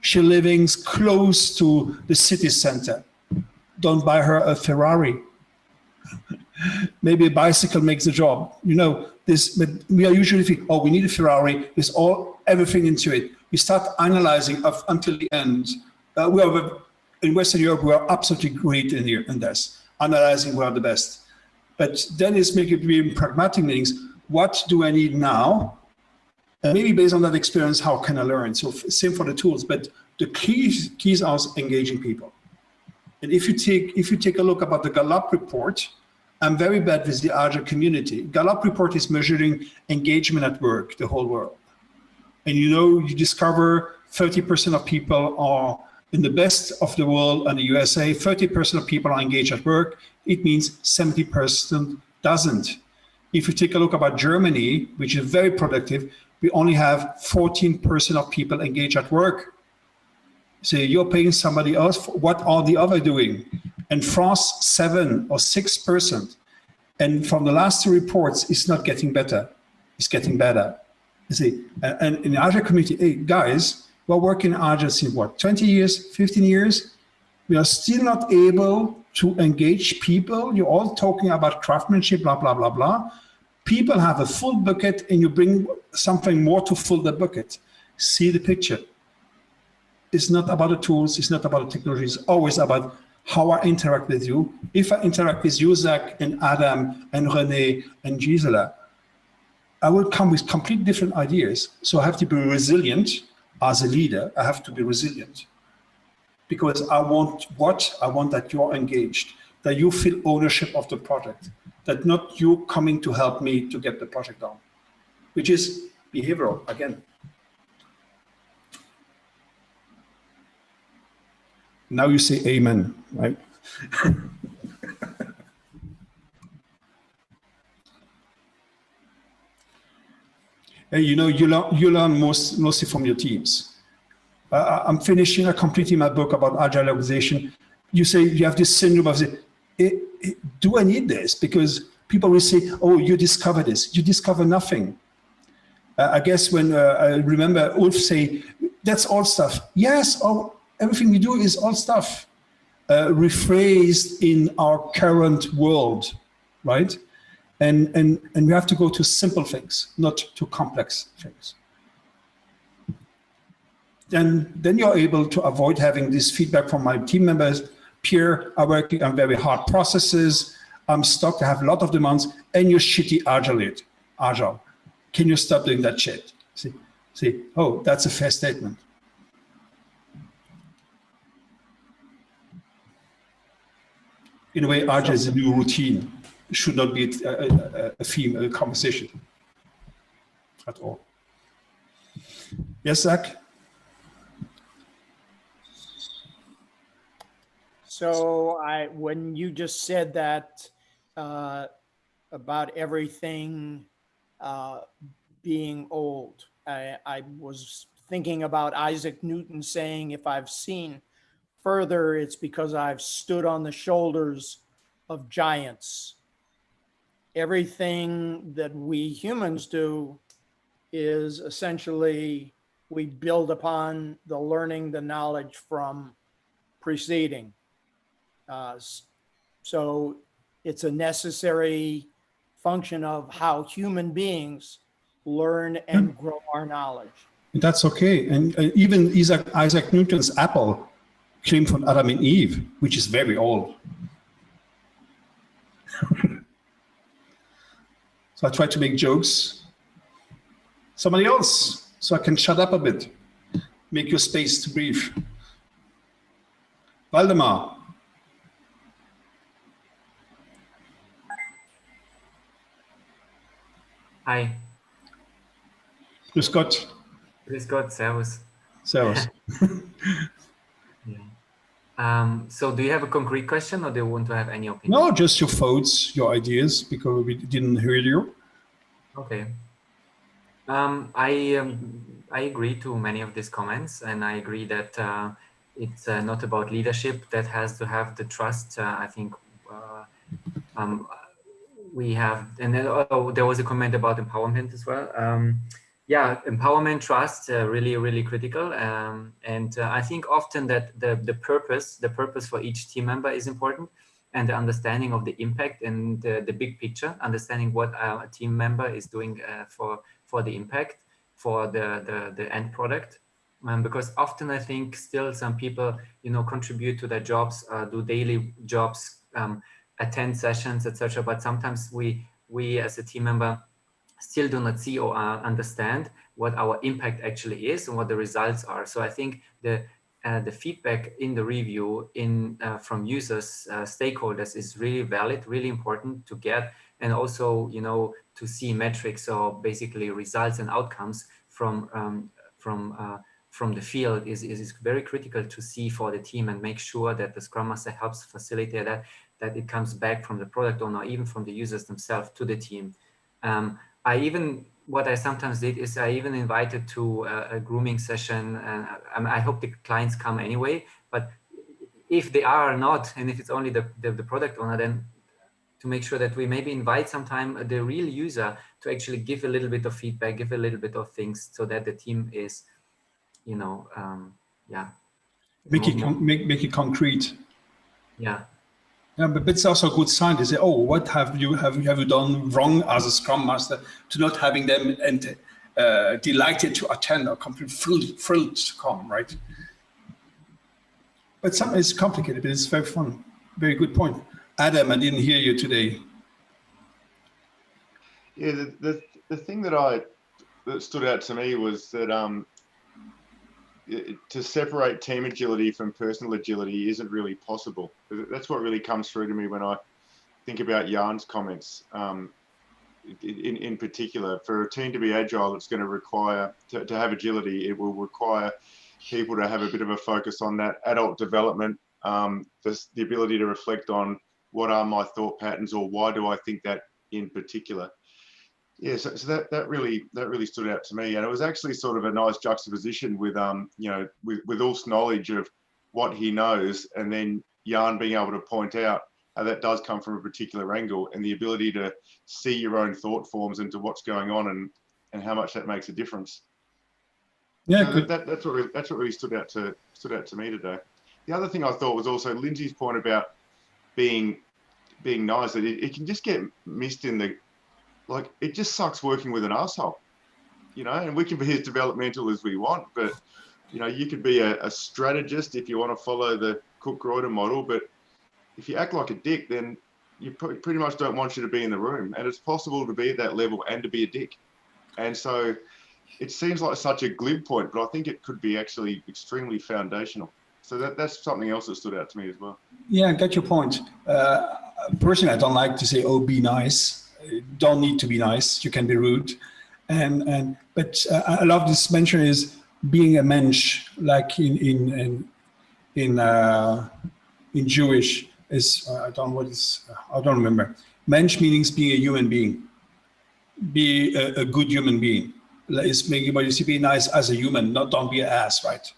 She lives close to the city center. Don't buy her a Ferrari. Maybe a bicycle makes the job. You know, but we are usually thinking, oh, we need a Ferrari. There's everything into it. We start analyzing until the end. In Western Europe, we are absolutely great in this, analyzing where are the best. But then it's making being pragmatic meanings. What do I need now? And maybe based on that experience, how can I learn? So same for the tools, but the keys are engaging people. And if you take a look about the Gallup report, I'm very bad with the Agile community. Gallup report is measuring engagement at work, the whole world. And you discover 30% of people are in the best of the world in the USA, 30% of people are engaged at work. It means 70% doesn't. If you take a look about Germany, which is very productive, we only have 14% of people engaged at work. So you're paying somebody else, what are the other doing? And France, 7 or 6%. And from the last 2 reports, it's not getting better. It's getting better. You see, and in the Agile community, hey, guys, we're working Agile since what, 20 years, 15 years? We are still not able to engage people. You're all talking about craftsmanship, blah, blah, blah, blah. People have a full bucket and you bring something more to fill the bucket. See the picture. It's not about the tools, it's not about the technology, it's always about how I interact with you. If I interact with you, Zach, and Adam, and Renee, and Gisela, I will come with completely different ideas. So I have to be resilient as a leader. I have to be resilient because I want that you're engaged, that you feel ownership of the project, that not you coming to help me to get the project done, which is behavioral again. Now you say amen, right? Hey, you learn mostly from your teams. I'm completing my book about agile organization. You say you have this syndrome of, do I need this? Because people will say, oh, you discover this. You discover nothing. I guess when I remember Ulf say, that's all stuff. Yes, everything we do is all stuff rephrased in our current world, right? And we have to go to simple things, not to complex things. Then you're able to avoid having this feedback from my team members. Pierre are working on very hard processes. I'm stuck, I have a lot of demands, and you're shitty agile. Can you stop doing that shit? See, oh, that's a fair statement. In a way, agile is a new routine. It should not be a theme, a conversation at all. Yes, Zach? So when you just said that about everything being old, I was thinking about Isaac Newton saying, if I've seen further, it's because I've stood on the shoulders of giants. Everything that we humans do is essentially we build upon the learning, the knowledge from preceding. So it's a necessary function of how human beings learn and grow our knowledge. That's okay. And even Isaac Newton's apple came from Adam and Eve, which is very old. So I try to make jokes. Somebody else, so I can shut up a bit. Make your space to breathe. Waldemar. Hi. Grüß Gott. Grüß Gott, servus. Servus. Yeah. So do you have a concrete question or do you want to have any opinion? No, just your thoughts, your ideas, because we didn't hear you. Okay. I agree to many of these comments, and I agree that it's not about leadership that has to have the trust. I think we have, and then, there was a comment about empowerment as well. Yeah, empowerment, trust, really, really critical. And I think often that the purpose for each team member is important, and the understanding of the impact and the big picture, understanding what a team member is doing for the impact, for the end product. Because often I think still some people, contribute to their jobs, do daily jobs, attend sessions, etc. But sometimes we as a team member still do not see or understand what our impact actually is and what the results are. So I think the feedback in the review from users, stakeholders is really valid, really important to get, and also to see metrics or basically results and outcomes from the field is very critical to see for the team, and make sure that the Scrum Master helps facilitate that it comes back from the product owner, even from the users themselves to the team. What I sometimes did is I even invited to a grooming session, and I hope the clients come anyway, but if they are not, and if it's only the product owner, then to make sure that we maybe invite sometime the real user to actually give a little bit of feedback, give a little bit of things, so that the team is, yeah. Make it concrete. Yeah. Yeah, but it's also a good sign to say, oh, what have you done wrong as a Scrum Master to not having them and delighted to attend or completely thrilled to come, right? But something is complicated, but it's very fun. Very good point. Adam, I didn't hear you today. Yeah, the thing that stood out to me was that to separate team agility from personal agility isn't really possible. That's what really comes through to me when I think about Jan's comments. In particular, for a team to be agile, it's going to require, to have agility, it will require people to have a bit of a focus on that adult development, the ability to reflect on what are my thought patterns, or why do I think that in particular. Yeah, so that really stood out to me, and it was actually sort of a nice juxtaposition with with Ulf's knowledge of what he knows, and then Jan being able to point out how that does come from a particular angle, and the ability to see your own thought forms into what's going on, and how much that makes a difference. Yeah, So good. that's what really stood out to me today. The other thing I thought was also Lindsay's point about being nice, that it can just get missed in the, like, it just sucks working with an asshole, you know, and we can be as developmental as we want, but, you know, you could be a strategist if you want to follow the Cook-Greuter model, but if you act like a dick, then you pretty much don't want you to be in the room. And it's possible to be at that level and to be a dick. And so it seems like such a glib point, but I think it could be actually extremely foundational. So that's something else that stood out to me as well. Yeah, I get your point. Personally, I don't like to say, "Oh, be nice." You don't need to be nice. You can be rude, but I love this mention is being a mensch, like in Jewish is I don't remember. Mensch means being a human being. Be a good human being. It's making everybody to be nice as a human, not don't be an ass, right?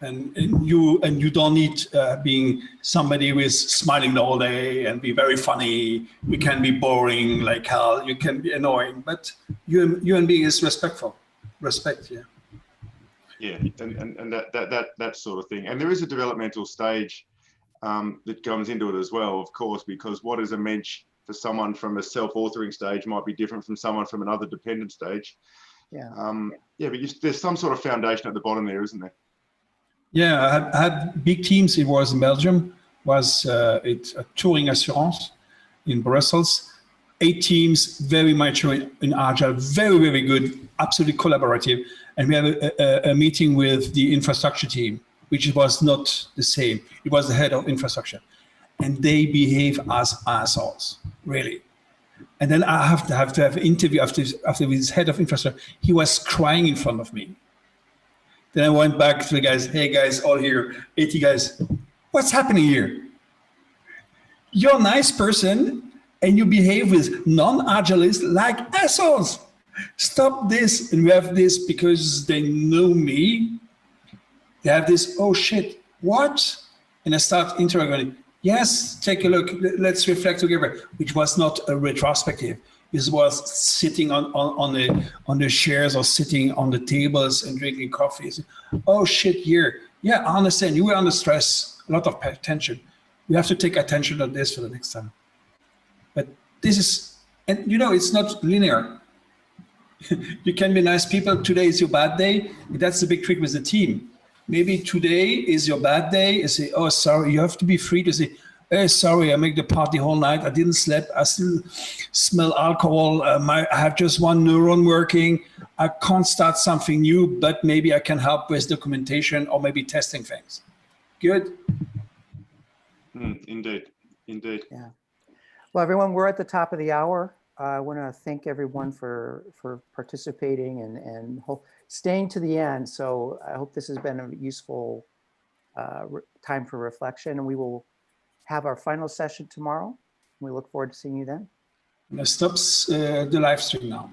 And you don't need being somebody who is smiling the whole day and be very funny. You can be boring like hell. You can be annoying, but human being is respectful. Respect, yeah. Yeah, and that sort of thing. And there is a developmental stage that comes into it as well, of course, because what is a mensch for someone from a self-authoring stage might be different from someone from another dependent stage. Yeah. But there's some sort of foundation at the bottom there, isn't there? Yeah, I had big teams. It was in Belgium, was a touring assurance in Brussels. 8 teams, very mature in Agile, very, very good, absolutely collaborative. And we have a meeting with the infrastructure team, which was not the same. It was the head of infrastructure. And they behave as assholes, really. And then I have to have an interview after with his head of infrastructure. He was crying in front of me. Then I went back to the guys, "Hey guys, all here, 80 guys, what's happening here? You're a nice person and you behave with non-agilists like assholes. Stop this." And we have this because they know me. They have this, "Oh shit, what?" And I start interrogating. "Yes, take a look, let's reflect together," which was not a retrospective. This was sitting on the chairs or sitting on the tables and drinking coffee. "Oh shit, here. Yeah, I understand. You were under stress, a lot of tension. You have to take attention to this for the next time." But this is, and you know, it's not linear. You can be nice people. Today is your bad day. That's the big trick with the team. Maybe today is your bad day. You say, "Oh, sorry." You have to be free to say, "Hey, sorry, I make the party whole night. I didn't sleep. I still smell alcohol. I have just one neuron working. I can't start something new, but maybe I can help with documentation or maybe testing things." Good. Indeed. Yeah. Well, everyone, we're at the top of the hour. I want to thank everyone for participating and staying to the end. So I hope this has been a useful time for reflection, and we will have our final session tomorrow. We look forward to seeing you then. That stops the live stream now.